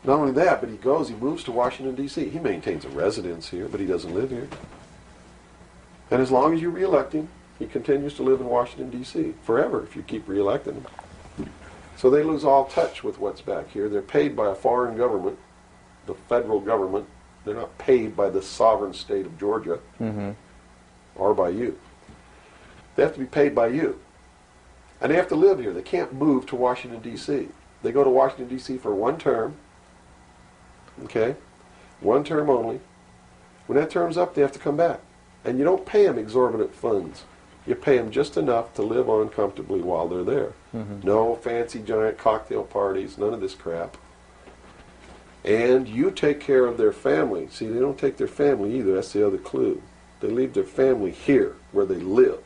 Not only that, but he moves to Washington, D.C. He maintains a residence here, but he doesn't live here. And as long as you re-elect him, he continues to live in Washington, D.C. forever if you keep re-electing him. So they lose all touch with what's back here. They're paid by a foreign government, the federal government. They're not paid by the sovereign state of Georgia or by you. They have to be paid by you. And they have to live here. They can't move to Washington, D.C. They go to Washington, D.C. for one term. Okay? One term only. When that term's up, they have to come back. And you don't pay them exorbitant funds. You pay them just enough to live on comfortably while they're there. No fancy giant cocktail parties, none of this crap. And you take care of their family. See, they don't take their family either. That's the other clue. They leave their family here, where they live.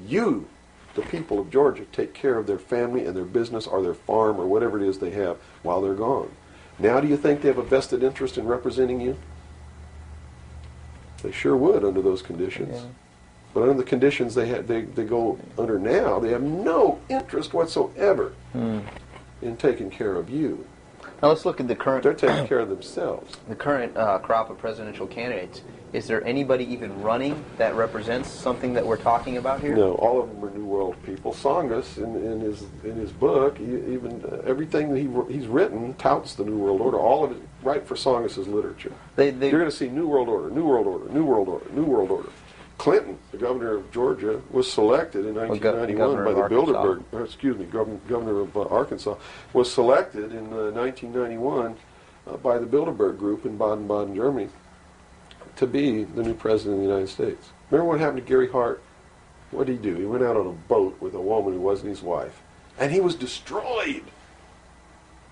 You, the people of Georgia, take care of their family and their business or their farm or whatever it is they have while they're gone. Now do you think they have a vested interest in representing you? They sure would under those conditions. Yeah. But under the conditions they go under now, they have no interest whatsoever in taking care of you. Now let's look at the current. They're taking care of themselves. The current crop of presidential candidates. Is there anybody even running that represents something that we're talking about here? No, all of them are New World people. Tsongas, in his book, even everything that he's written touts the New World Order. All of it, right for Tsongas's literature. You're going to see New World Order, New World Order, New World Order, New World Order. Clinton, the governor of Georgia, was selected in 1991 by the Bilderberg. Governor of Arkansas was selected in 1991 by the Bilderberg Group in Baden-Baden, Germany, to be the new president of the United States. Remember what happened to Gary Hart? What did he do? He went out on a boat with a woman who wasn't his wife, and he was destroyed.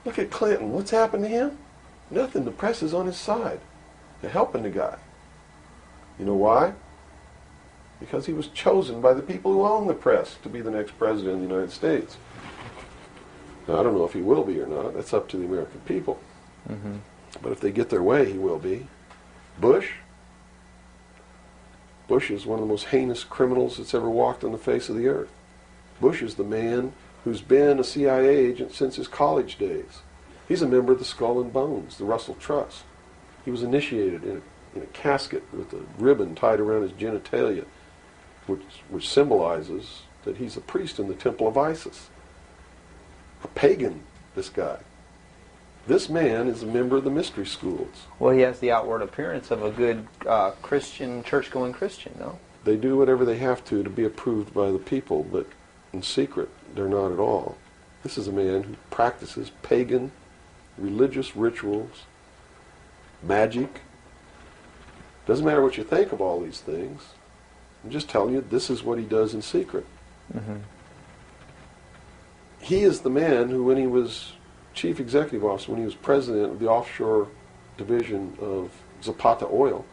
Look at Clinton. What's happened to him? Nothing. The press is on his side. They're helping the guy. You know why? Because he was chosen by the people who own the press to be the next president of the United States. Now, I don't know if he will be or not. That's up to the American people. But if they get their way, he will be. Bush is one of the most heinous criminals that's ever walked on the face of the earth. Bush is the man who's been a CIA agent since his college days. He's a member of the Skull and Bones, the Russell Trust. He was initiated in a casket with a ribbon tied around his genitalia, which symbolizes that he's a priest in the temple of Isis. A pagan, this guy. This man is a member of the mystery schools. Well, he has the outward appearance of a good Christian, church-going Christian, no? They do whatever they have to be approved by the people, but in secret, they're not at all. This is a man who practices pagan religious rituals, magic. Doesn't matter what you think of all these things. I'm just telling you, this is what he does in secret. He is the man who, when he was chief executive officer, when he was president of the offshore division of Zapata Oil,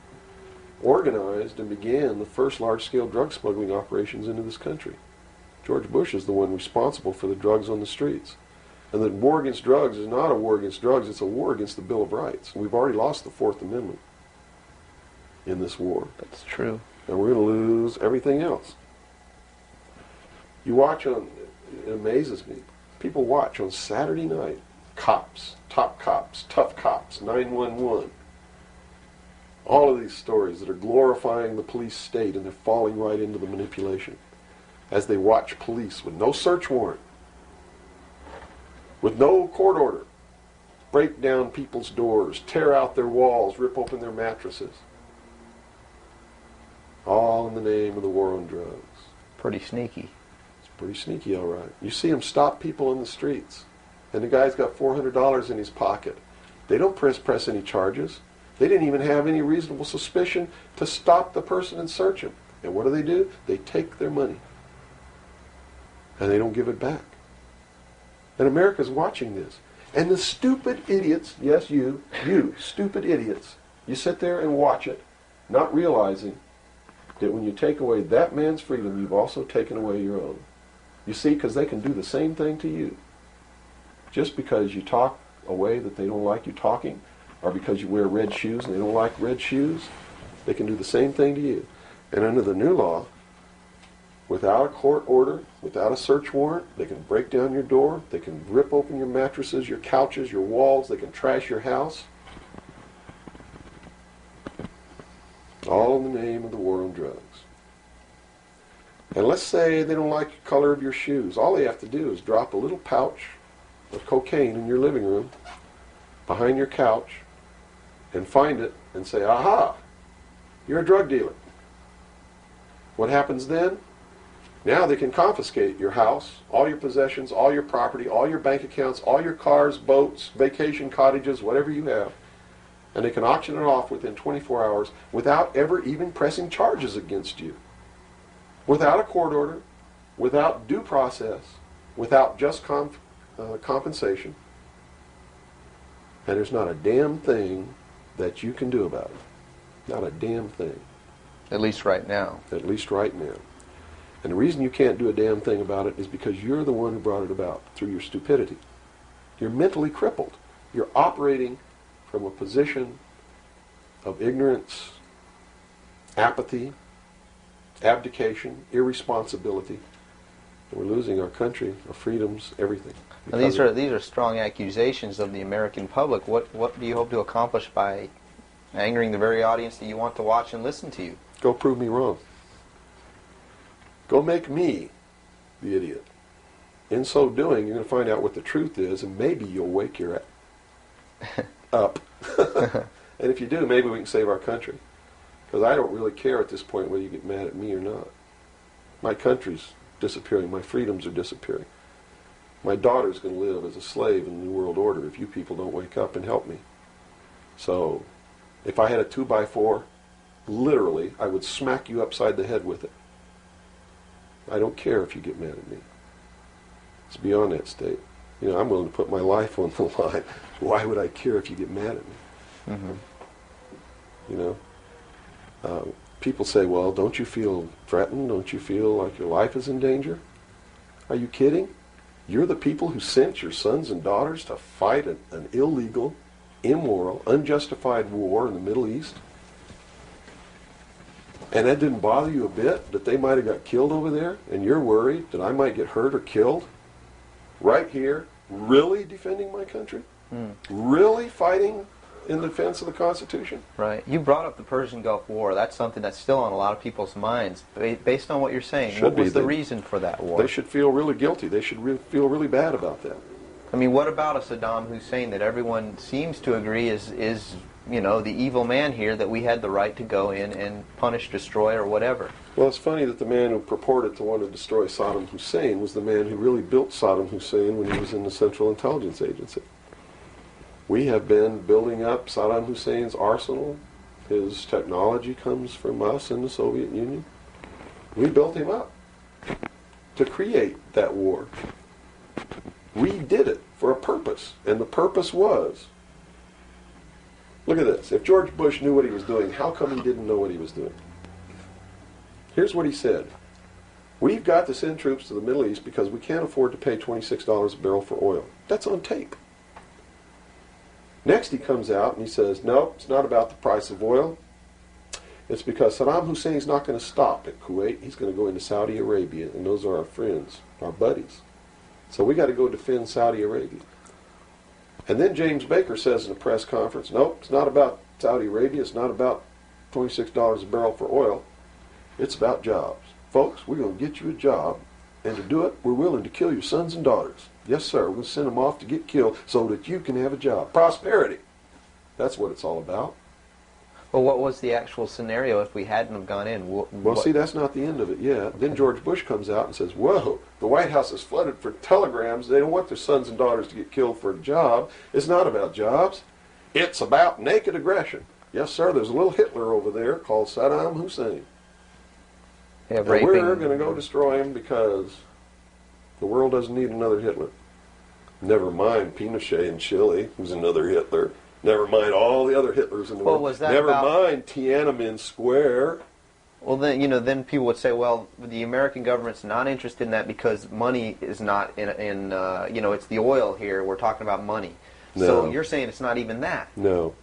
organized and began the first large-scale drug smuggling operations into this country. George Bush is the one responsible for the drugs on the streets. And the war against drugs is not a war against drugs, it's a war against the Bill of Rights. We've already lost the Fourth Amendment in this war. That's true. And we're going to lose everything else. You watch on, it amazes me, people watch on Saturday night, cops, top cops, tough cops, 911. All of these stories that are glorifying the police state, and they're falling right into the manipulation. As they watch police with no search warrant, with no court order, break down people's doors, tear out their walls, rip open their mattresses. All in the name of the war on drugs. Pretty sneaky. It's pretty sneaky, all right. You see them stop people in the streets, and the guy's got $400 in his pocket. They don't press any charges. They didn't even have any reasonable suspicion to stop the person and search him. And what do? They take their money, and they don't give it back. And America's watching this. And the stupid idiots, yes, you stupid idiots, you sit there and watch it, not realizing that when you take away that man's freedom, you've also taken away your own. You see, because they can do the same thing to you. Just because you talk a way that they don't like you talking, or because you wear red shoes and they don't like red shoes, they can do the same thing to you. And under the new law, without a court order, without a search warrant, they can break down your door, they can rip open your mattresses, your couches, your walls, they can trash your house. All in the name of the war on drugs. And let's say they don't like the color of your shoes. All they have to do is drop a little pouch of cocaine in your living room, behind your couch, and find it and say, aha, you're a drug dealer. What happens then? Now they can confiscate your house, all your possessions, all your property, all your bank accounts, all your cars, boats, vacation cottages, whatever you have. And they can auction it off within 24 hours without ever even pressing charges against you. Without a court order, without due process, without just compensation. And there's not a damn thing that you can do about it. Not a damn thing. At least right now. At least right now. And the reason you can't do a damn thing about it is because you're the one who brought it about through your stupidity. You're mentally crippled. You're operating from a position of ignorance, apathy, abdication, irresponsibility. And we're losing our country, our freedoms, everything. Now, these are strong accusations of the American public. What do you hope to accomplish by angering the very audience that you want to watch and listen to you? Go prove me wrong. Go make me the idiot. In so doing, you're going to find out what the truth is, and maybe you'll wake your up. And if you do, maybe we can save our country. Because I don't really care at this point whether you get mad at me or not. My country's disappearing. My freedoms are disappearing. My daughter's going to live as a slave in the New World Order if you people don't wake up and help me. So, if I had a 2x4, literally, I would smack you upside the head with it. I don't care if you get mad at me. It's beyond that state. You know, I'm willing to put my life on the line. Why would I care if you get mad at me? Mm-hmm. You know? People say, well, don't you feel threatened? Don't you feel like your life is in danger? Are you kidding? You're the people who sent your sons and daughters to fight an illegal, immoral, unjustified war in the Middle East? And that didn't bother you a bit, that they might have got killed over there, and you're worried that I might get hurt or killed? Right here, really defending my country? Really fighting in defense of the Constitution? Right. You brought up the Persian Gulf War. That's something that's still on a lot of people's minds. Based on what you're saying, what was the reason for that war? They should feel really guilty. They should feel really bad about that. I mean, what about a Saddam Hussein that everyone seems to agree is you know, the evil man here, that we had the right to go in and punish, destroy, or whatever? Well, it's funny that the man who purported to want to destroy Saddam Hussein was the man who really built Saddam Hussein when he was in the Central Intelligence Agency. We have been building up Saddam Hussein's arsenal. His technology comes from us in the Soviet Union. We built him up to create that war. We did it for a purpose, and the purpose was, look at this. If George Bush knew what he was doing, how come he didn't know what he was doing? Here's what he said. We've got to send troops to the Middle East because we can't afford to pay $26 a barrel for oil. That's on tape. Next he comes out and he says, no, it's not about the price of oil. It's because Saddam Hussein's not going to stop at Kuwait. He's going to go into Saudi Arabia, and those are our friends, our buddies. So we got to go defend Saudi Arabia. And then James Baker says in a press conference, nope, it's not about Saudi Arabia. It's not about $26 a barrel for oil. It's about jobs. Folks, we're going to get you a job, and to do it, we're willing to kill your sons and daughters. Yes, sir, we're going to send them off to get killed so that you can have a job. Prosperity. That's what it's all about. Well, what was the actual scenario if we hadn't have gone in? Well, see, that's not the end of it yet. Then George Bush comes out and says, whoa, the White House is flooded for telegrams. They don't want their sons and daughters to get killed for a job. It's not about jobs. It's about naked aggression. Yes, sir, there's a little Hitler over there called Saddam Hussein. Yeah, and we're going to go destroy him because the world doesn't need another Hitler. Never mind Pinochet in Chile, who's another Hitler. Never mind all the other Hitlers in the world. Was that Never mind Tiananmen Square. Well, then, you know, then people would say, well, the American government's not interested in that because money is not in you know, it's the oil here. We're talking about money. No. So you're saying it's not even that. No.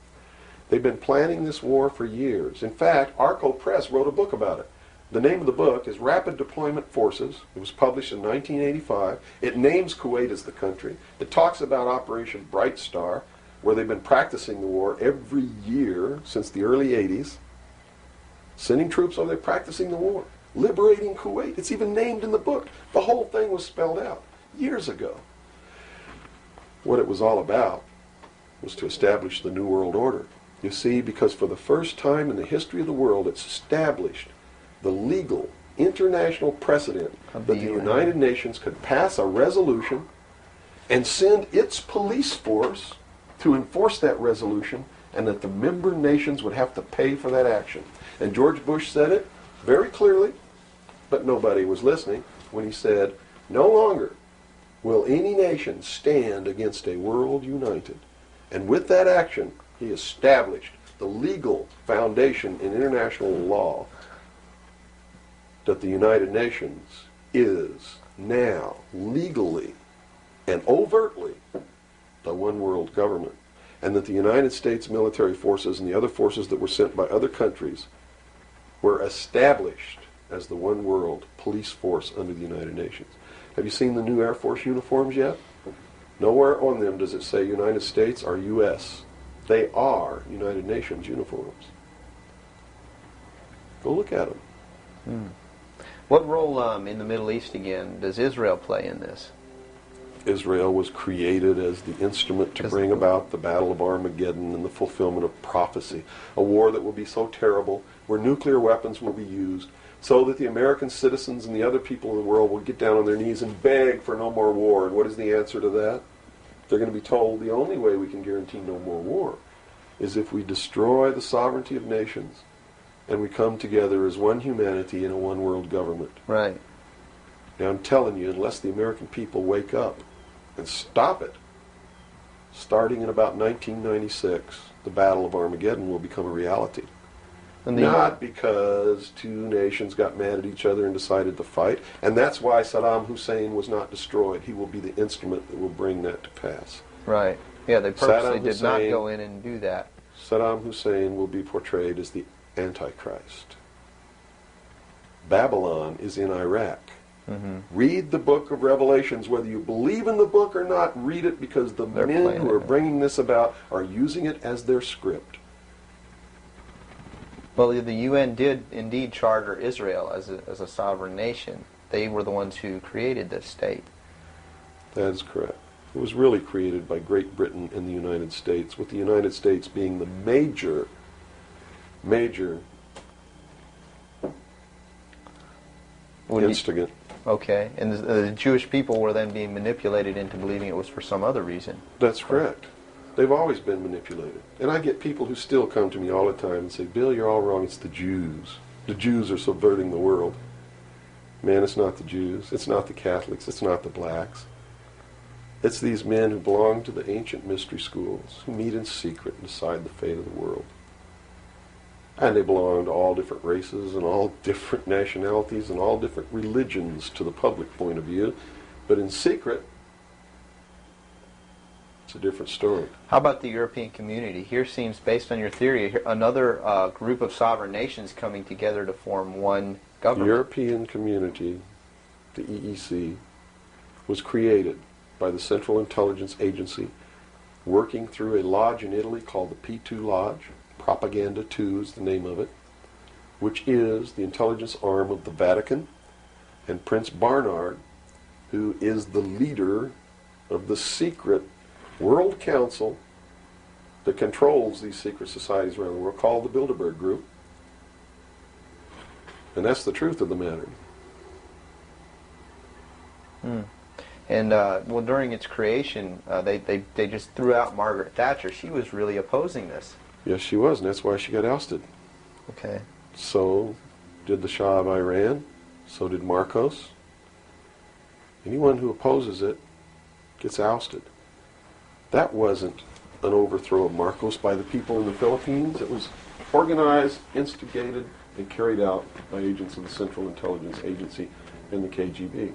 They've been planning this war for years. In fact, Arco Press wrote a book about it. The name of the book is Rapid Deployment Forces. It was published in 1985. It names Kuwait as the country. It talks about Operation Bright Star, where they've been practicing the war every year since the early 80s. Sending troops over there practicing the war. liberating Kuwait. It's even named in the book. The whole thing was spelled out years ago. What it was all about was to establish the New World Order. You see, because for the first time in the history of the world, it's established the legal international precedent that the United Nations could pass a resolution and send its police force to enforce that resolution, and that the member nations would have to pay for that action. And George Bush said it very clearly, but nobody was listening when he said, no longer will any nation stand against a world united. And with that action, he established the legal foundation in international law that the United Nations is now legally and overtly the one world government, and that the United States military forces and the other forces that were sent by other countries were established as the one world police force under the United Nations. Have you seen the new Air Force uniforms yet? Nowhere on them does it say United States or U.S. They are United Nations uniforms. Go look at them. What role in the Middle East, again, does Israel play in this? Israel was created as the instrument to bring about the Battle of Armageddon and the fulfillment of prophecy, a war that will be so terrible, where nuclear weapons will be used, so that the American citizens and the other people in the world will get down on their knees and beg for no more war. And what is the answer to that? They're going to be told the only way we can guarantee no more war is if we destroy the sovereignty of nations and we come together as one humanity in a one world government. Right. Now I'm telling you, unless the American people wake up and stop it, starting in about 1996, the Battle of Armageddon will become a reality. Not because two nations got mad at each other and decided to fight, and that's why Saddam Hussein was not destroyed. He will be the instrument that will bring that to pass. Right. Yeah, they purposely did not go in and do that. Saddam Hussein will be portrayed as the Antichrist. Babylon is in Iraq. Read the book of Revelations. Whether you believe in the book or not, read it, because the men who are bringing this about are using it as their script. Well, the UN did indeed charter Israel as a sovereign nation. They were the ones who created this state. That is correct. It was really created by Great Britain and the United States, with the United States being the major instigant. Okay, and the Jewish people were then being manipulated into believing it was for some other reason. That's correct. They've always been manipulated. And I get people who still come to me all the time and say, Bill, you're all wrong. It's the Jews. The Jews are subverting the world. Man, it's not the Jews. It's not the Catholics. It's not the blacks. It's these men who belong to the ancient mystery schools, who meet in secret and decide the fate of the world. And they belong to all different races and all different nationalities and all different religions to the public point of view. But in secret, it's a different story. How about the European community? Here seems, based on your theory, another group of sovereign nations coming together to form one government. The European community, the EEC, was created by the Central Intelligence Agency, working through a lodge in Italy called the P2 Lodge. Propaganda 2 is the name of it, which is the intelligence arm of the Vatican, and Prince Bernhard, who is the leader of the secret World Council that controls these secret societies around the world, called the Bilderberg Group. And that's the truth of the matter. And well, during its creation, they just threw out Margaret Thatcher. She was really opposing this. Yes, she was, and that's why she got ousted. Okay. So did the Shah of Iran. So did Marcos. Anyone who opposes it gets ousted. That wasn't an overthrow of Marcos by the people in the Philippines. It was organized, instigated, and carried out by agents of the Central Intelligence Agency and the KGB.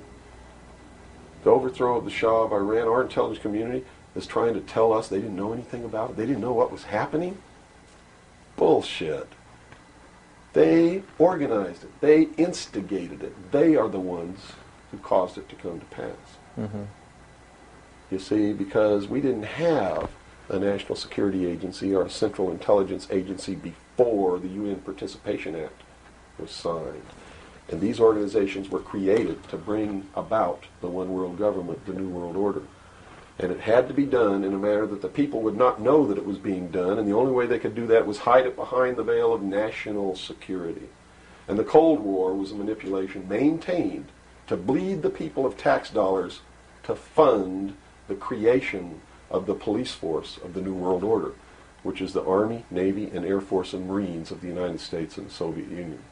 The overthrow of the Shah of Iran, our intelligence community is trying to tell us they didn't know anything about it. They didn't know what was happening. Bullshit. They organized it. They instigated it. They are the ones who caused it to come to pass. You see, because we didn't have a National Security Agency or a Central Intelligence Agency before the UN Participation Act was signed. And these organizations were created to bring about the one world government, the New World Order. And it had to be done in a manner that the people would not know that it was being done, and the only way they could do that was hide it behind the veil of national security. And the Cold War was a manipulation maintained to bleed the people of tax dollars to fund the creation of the police force of the New World Order, which is the Army, Navy, and Air Force and Marines of the United States and the Soviet Union.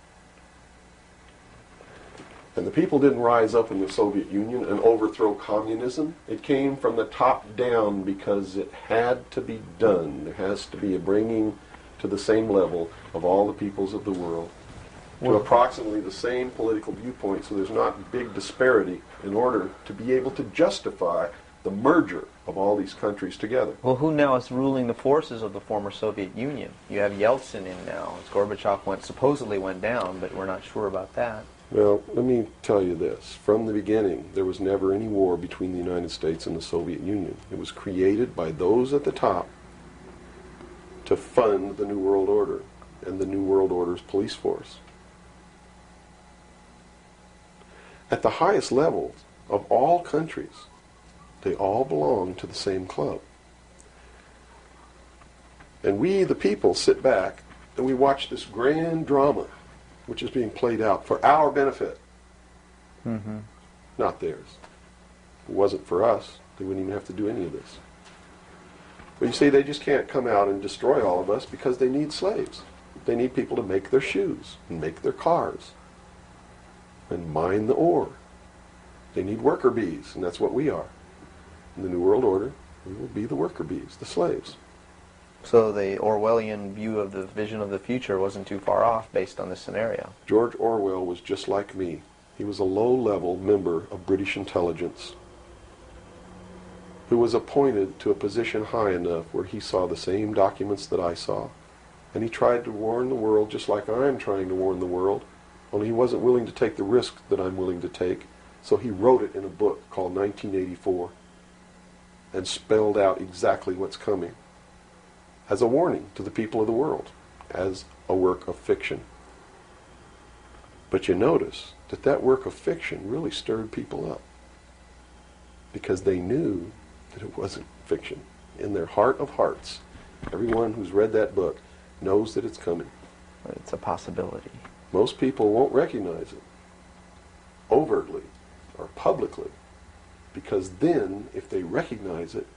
And the people didn't rise up in the Soviet Union and overthrow communism. It came from the top down because it had to be done. There has to be a bringing to the same level of all the peoples of the world to approximately the same political viewpoint, so there's not big disparity in order to be able to justify the merger of all these countries together. Well, who now is ruling the forces of the former Soviet Union? You have Yeltsin in now. Gorbachev supposedly went down, but we're not sure about that. Well, let me tell you this. From the beginning, there was never any war between the United States and the Soviet Union. It was created by those at the top to fund the New World Order and the New World Order's police force. At the highest levels of all countries, they all belong to the same club. And we, the people, sit back and we watch this grand drama which is being played out for our benefit, not theirs. If it wasn't for us, they wouldn't even have to do any of this. But you see, they just can't come out and destroy all of us because they need slaves. They need people to make their shoes and make their cars and mine the ore. They need worker bees, and that's what we are. In the New World Order, we will be the worker bees, the slaves. So the Orwellian view of the vision of the future wasn't too far off based on this scenario. George Orwell was just like me. He was a low-level member of British intelligence who was appointed to a position high enough where he saw the same documents that I saw. And he tried to warn the world just like I'm trying to warn the world, only he wasn't willing to take the risk that I'm willing to take. So he wrote it in a book called 1984 and spelled out exactly what's coming as a warning to the people of the world, as a work of fiction. But you notice that that work of fiction really stirred people up because they knew that it wasn't fiction. In their heart of hearts, everyone who's read that book knows that it's coming. It's a possibility. Most people won't recognize it overtly or publicly because then, if they recognize it,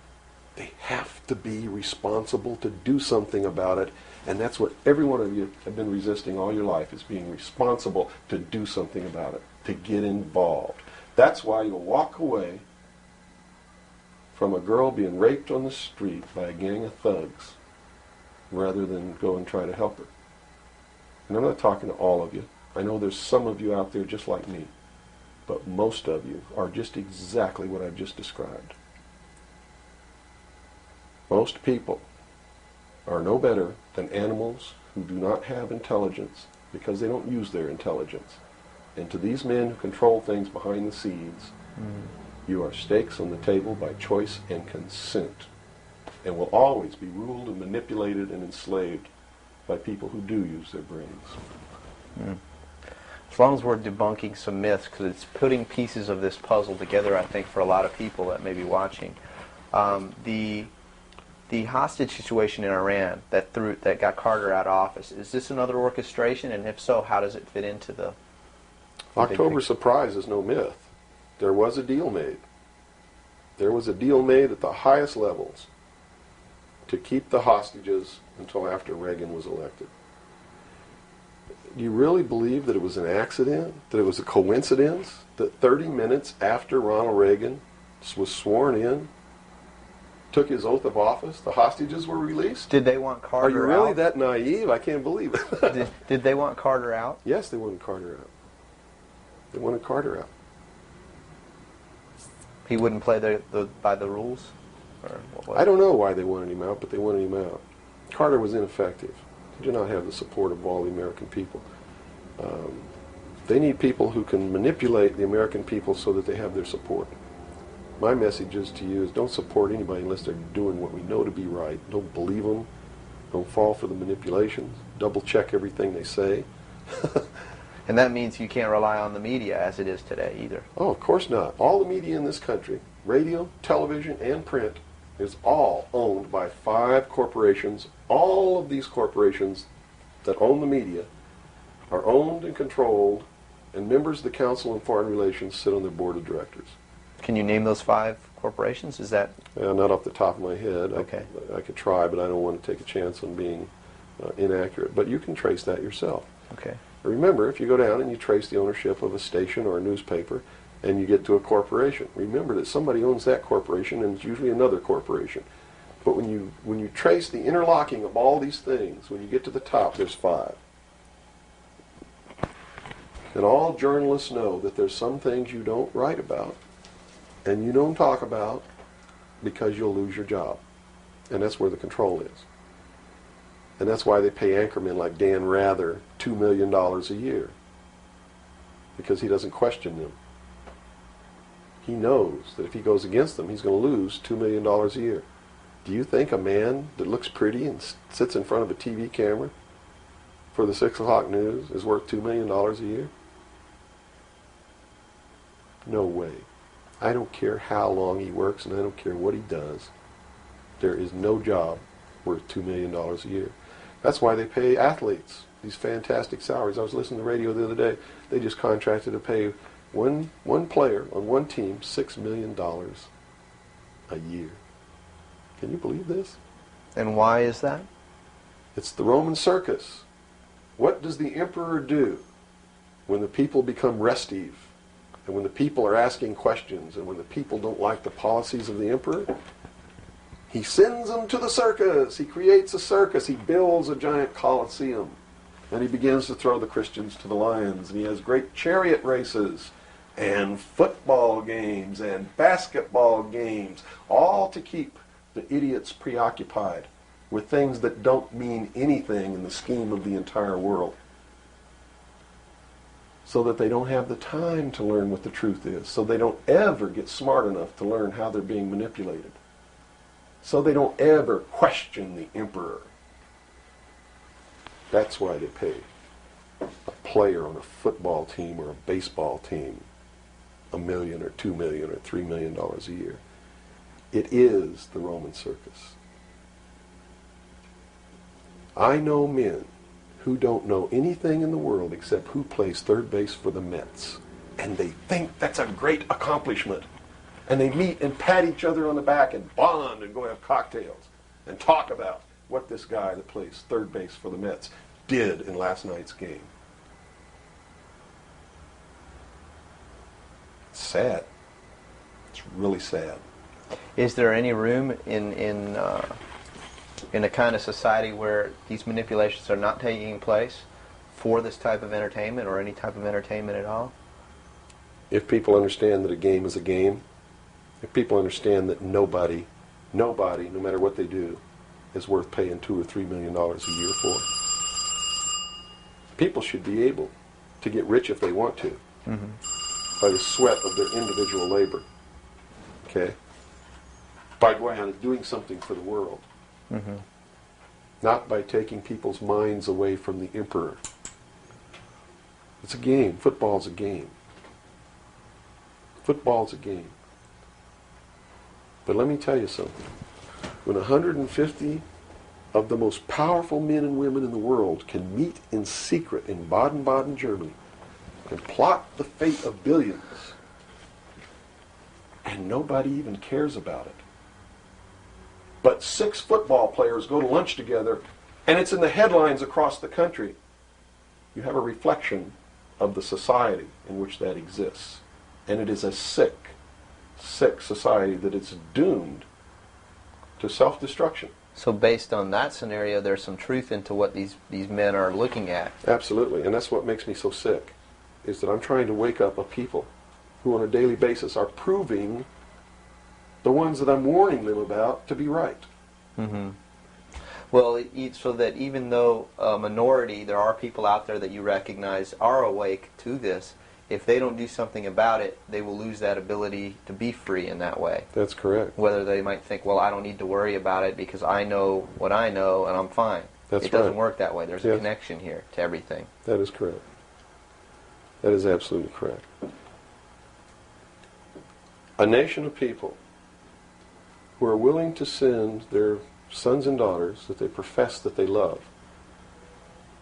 they have to be responsible to do something about it. And that's what every one of you have been resisting all your life, is being responsible to do something about it, to get involved. That's why you'll walk away from a girl being raped on the street by a gang of thugs rather than go and try to help her. And I'm not talking to all of you. I know there's some of you out there just like me. But most of you are just exactly what I've just described. Most people are no better than animals who do not have intelligence because they don't use their intelligence. And to these men who control things behind the scenes, you are stakes on the table by choice and consent, and will always be ruled and manipulated and enslaved by people who do use their brains. As long as we're debunking some myths, because it's putting pieces of this puzzle together, I think, for a lot of people that may be watching. The hostage situation in Iran that got Carter out of office, is this another orchestration? And if so, how does it fit into the October surprise is no myth. There was a deal made. There was a deal made at the highest levels to keep the hostages until after Reagan was elected. Do you really believe that it was an accident, that it was a coincidence, that 30 minutes after Ronald Reagan was sworn in, took his oath of office, the hostages were released? Did they want Carter out? Are you really out? that naive? I can't believe it. Did they want Carter out? Yes, they wanted Carter out. They wanted Carter out. He wouldn't play by the rules? Or what was I don't know why they wanted him out, but they wanted him out. Carter was ineffective. He did not have the support of all the American people. They need people who can manipulate the American people so that they have their support. My message is to you is don't support anybody unless they're doing what we know to be right. Don't believe them. Don't fall for the manipulations. Double check everything they say. And that means you can't rely on the media as it is today either. Oh, of course not. All the media in this country, radio, television, and print, is all owned by 5 corporations. All of these corporations that own the media are owned and controlled, and members of the Council on Foreign Relations sit on their board of directors. Can you name those 5 corporations? Is that Not off the top of my head. Okay. I could try, but I don't want to take a chance on being inaccurate. But you can trace that yourself. okay? Remember, if you go down and you trace the ownership of a station or a newspaper, and you get to a corporation, remember that somebody owns that corporation, and it's usually another corporation. But when you trace the interlocking of all these things, when you get to the top, there's 5. And all journalists know that there's some things you don't write about and you don't talk about because you'll lose your job. And that's where the control is. And that's why they pay anchormen like Dan Rather $2 million a year, because he doesn't question them. He knows that if he goes against them, he's going to lose $2 million a year. Do you think a man that looks pretty and sits in front of a TV camera for the 6 o'clock news is worth $2 million a year? No way. I don't care how long he works, and I don't care what he does. There is no job worth $2 million a year. That's why they pay athletes these fantastic salaries. I was listening to the radio the other day. They just contracted to pay one player on one team $6 million a year. Can you believe this? And why is that? It's the Roman circus. What does the emperor do when the people become restive, and when the people are asking questions, and when the people don't like the policies of the emperor? He sends them to the circus. He creates a circus. He builds a giant coliseum. And he begins to throw the Christians to the lions. And he has great chariot races and football games and basketball games, all to keep the idiots preoccupied with things that don't mean anything in the scheme of the entire world, so that they don't have the time to learn what the truth is, so they don't ever get smart enough to learn how they're being manipulated, so they don't ever question the emperor. That's why they pay a player on a football team or a baseball team $1 million or $2 million or $3 million a year. It is the Roman circus. I know men who don't know anything in the world except who plays third base for the Mets, and they think that's a great accomplishment. And they meet and pat each other on the back and bond and go have cocktails and talk about what this guy that plays third base for the Mets did in last night's game. It's sad. It's really sad. Is there any room in a kind of society where these manipulations are not taking place for this type of entertainment, or any type of entertainment at all? If people understand that a game is a game, if people understand that nobody, no matter what they do, is worth paying $2 or $3 million a year for, people should be able to get rich if they want to, by the sweat of their individual labor. Okay? By going out and doing something for the world. Not by taking people's minds away from the emperor. It's a game. Football's a game. Football's a game. But let me tell you something. When 150 of the most powerful men and women in the world can meet in secret in Baden-Baden, Germany, and plot the fate of billions, and nobody even cares about it, but 6 football players go to lunch together, and it's in the headlines across the country, you have a reflection of the society in which that exists. And it is a sick society that is doomed to self-destruction. So based on that scenario, there's some truth into what these men are looking at. Absolutely, and that's what makes me so sick, is that I'm trying to wake up a people who on a daily basis are proving the ones that I'm warning them about to be right. Well, so that even though a minority, there are people out there that you recognize are awake to this, if they don't do something about it, they will lose that ability to be free in that way. That's correct. Whether they might think, well, I don't need to worry about it because I know what I know and I'm fine. That's It doesn't right. work that way. There's a Yes. connection here to everything. That is correct. That is absolutely correct. A nation of people who are willing to send their sons and daughters that they profess that they love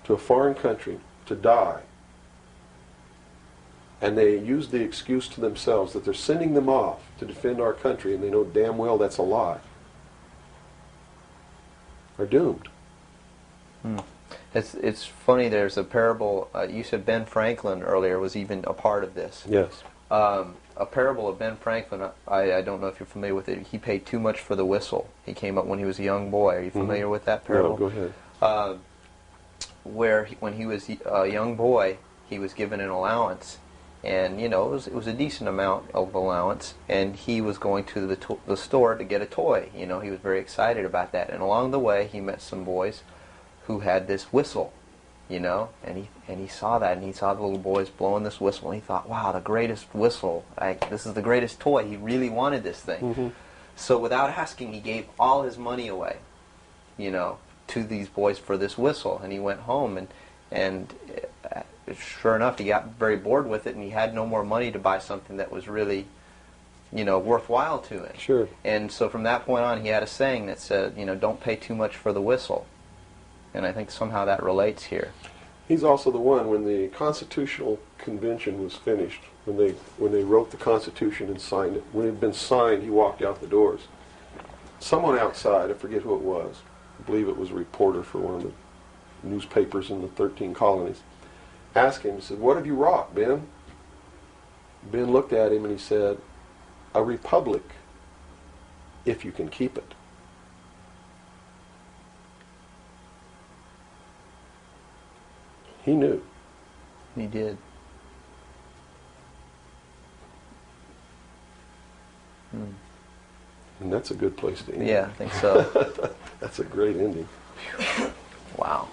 to a foreign country to die, and they use the excuse to themselves that they're sending them off to defend our country, and they know damn well that's a lie, are doomed. It's funny. There's a parable. You said Ben Franklin earlier was even a part of this. Yes. A parable of Ben Franklin. I don't know if you're familiar with it. He paid too much for the whistle. He came up when he was a young boy. Are you familiar with that parable? No, go ahead. When he was a young boy, he was given an allowance, and it was a decent amount of allowance, and he was going to the store to get a toy. He was very excited about that, and along the way he met some boys who had this whistle, and he saw that, and he saw the little boys blowing this whistle, and he thought, wow, the greatest whistle, this is the greatest toy. He really wanted this thing. So without asking, he gave all his money away, to these boys for this whistle, and he went home, and sure enough, he got very bored with it, and he had no more money to buy something that was really, worthwhile to him. Sure. And so from that point on, he had a saying that said, don't pay too much for the whistle. And I think somehow that relates here. He's also the one, when the Constitutional Convention was finished, when they wrote the Constitution and signed it, when it had been signed, he walked out the doors. Someone outside, I forget who it was, I believe it was a reporter for one of the newspapers in the 13 colonies, asked him, he said, "What have you wrought, Ben?" Ben looked at him and he said, "A republic, if you can keep it." He knew. He did. And that's a good place to end. Yeah, I think so. That's a great ending. Wow.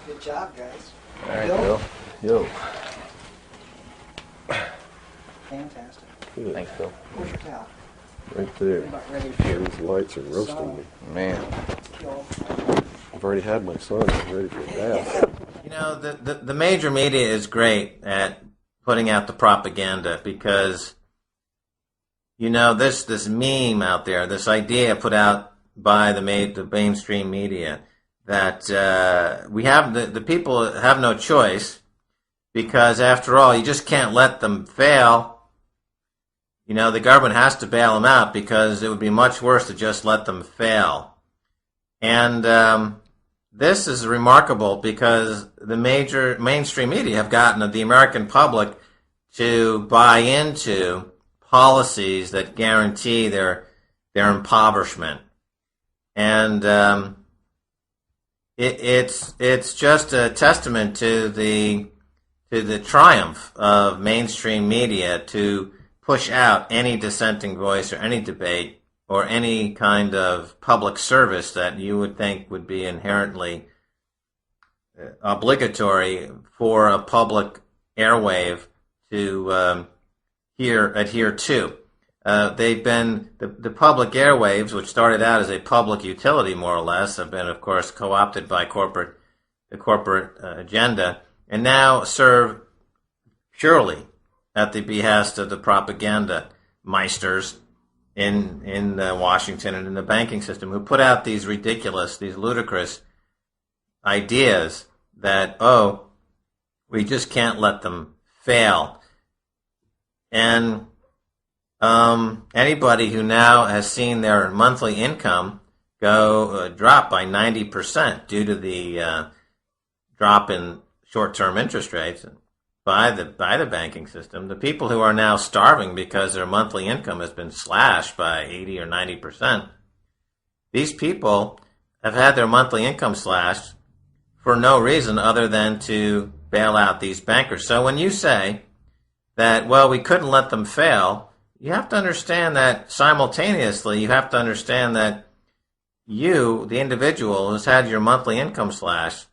Good job, guys. All right, Bill? Bill. Yo. Fantastic. Good. Thanks, Bill. Where's your towel? Right there. You're about ready to Yeah, these lights are roasting me. Man. kill. I've already had my son. I'm ready for a bath. The major media is great at putting out the propaganda because, this meme out there, this idea put out by the mainstream media that we have the people have no choice because, after all, you just can't let them fail. The government has to bail them out because it would be much worse to just let them fail. And this is remarkable because the major mainstream media have gotten the American public to buy into policies that guarantee their impoverishment. And it's just a testament to the triumph of mainstream media to push out any dissenting voice or any debate or any kind of public service that you would think would be inherently obligatory for a public airwave to adhere to. They've been the public airwaves, which started out as a public utility more or less, have been, of course, co-opted by the corporate agenda, and now serve purely at the behest of the propaganda meisters in Washington and in the banking system, who put out these ridiculous, these ludicrous ideas that, we just can't let them fail. And anybody who now has seen their monthly income drop by 90% due to the drop in short-term interest rates by the banking system, the people who are now starving because their monthly income has been slashed by 80 or 90%, these people have had their monthly income slashed for no reason other than to bail out these bankers. So when you say that, we couldn't let them fail, you have to understand that simultaneously you have to understand that you, the individual who's had your monthly income slashed,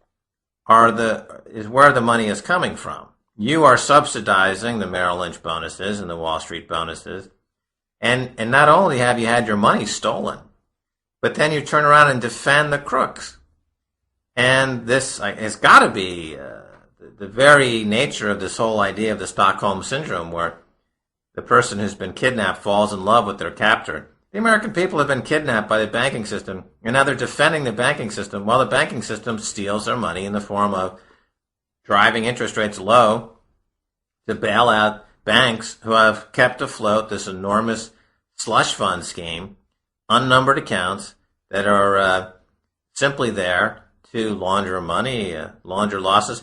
is where the money is coming from. You are subsidizing the Merrill Lynch bonuses and the Wall Street bonuses. And not only have you had your money stolen, but then you turn around and defend the crooks. And this has got to be the very nature of this whole idea of the Stockholm Syndrome, where the person who's been kidnapped falls in love with their captor. The American people have been kidnapped by the banking system, and now they're defending the banking system while the banking system steals their money in the form of driving interest rates low to bail out banks who have kept afloat this enormous slush fund scheme, unnumbered accounts that are simply there to launder money, launder losses.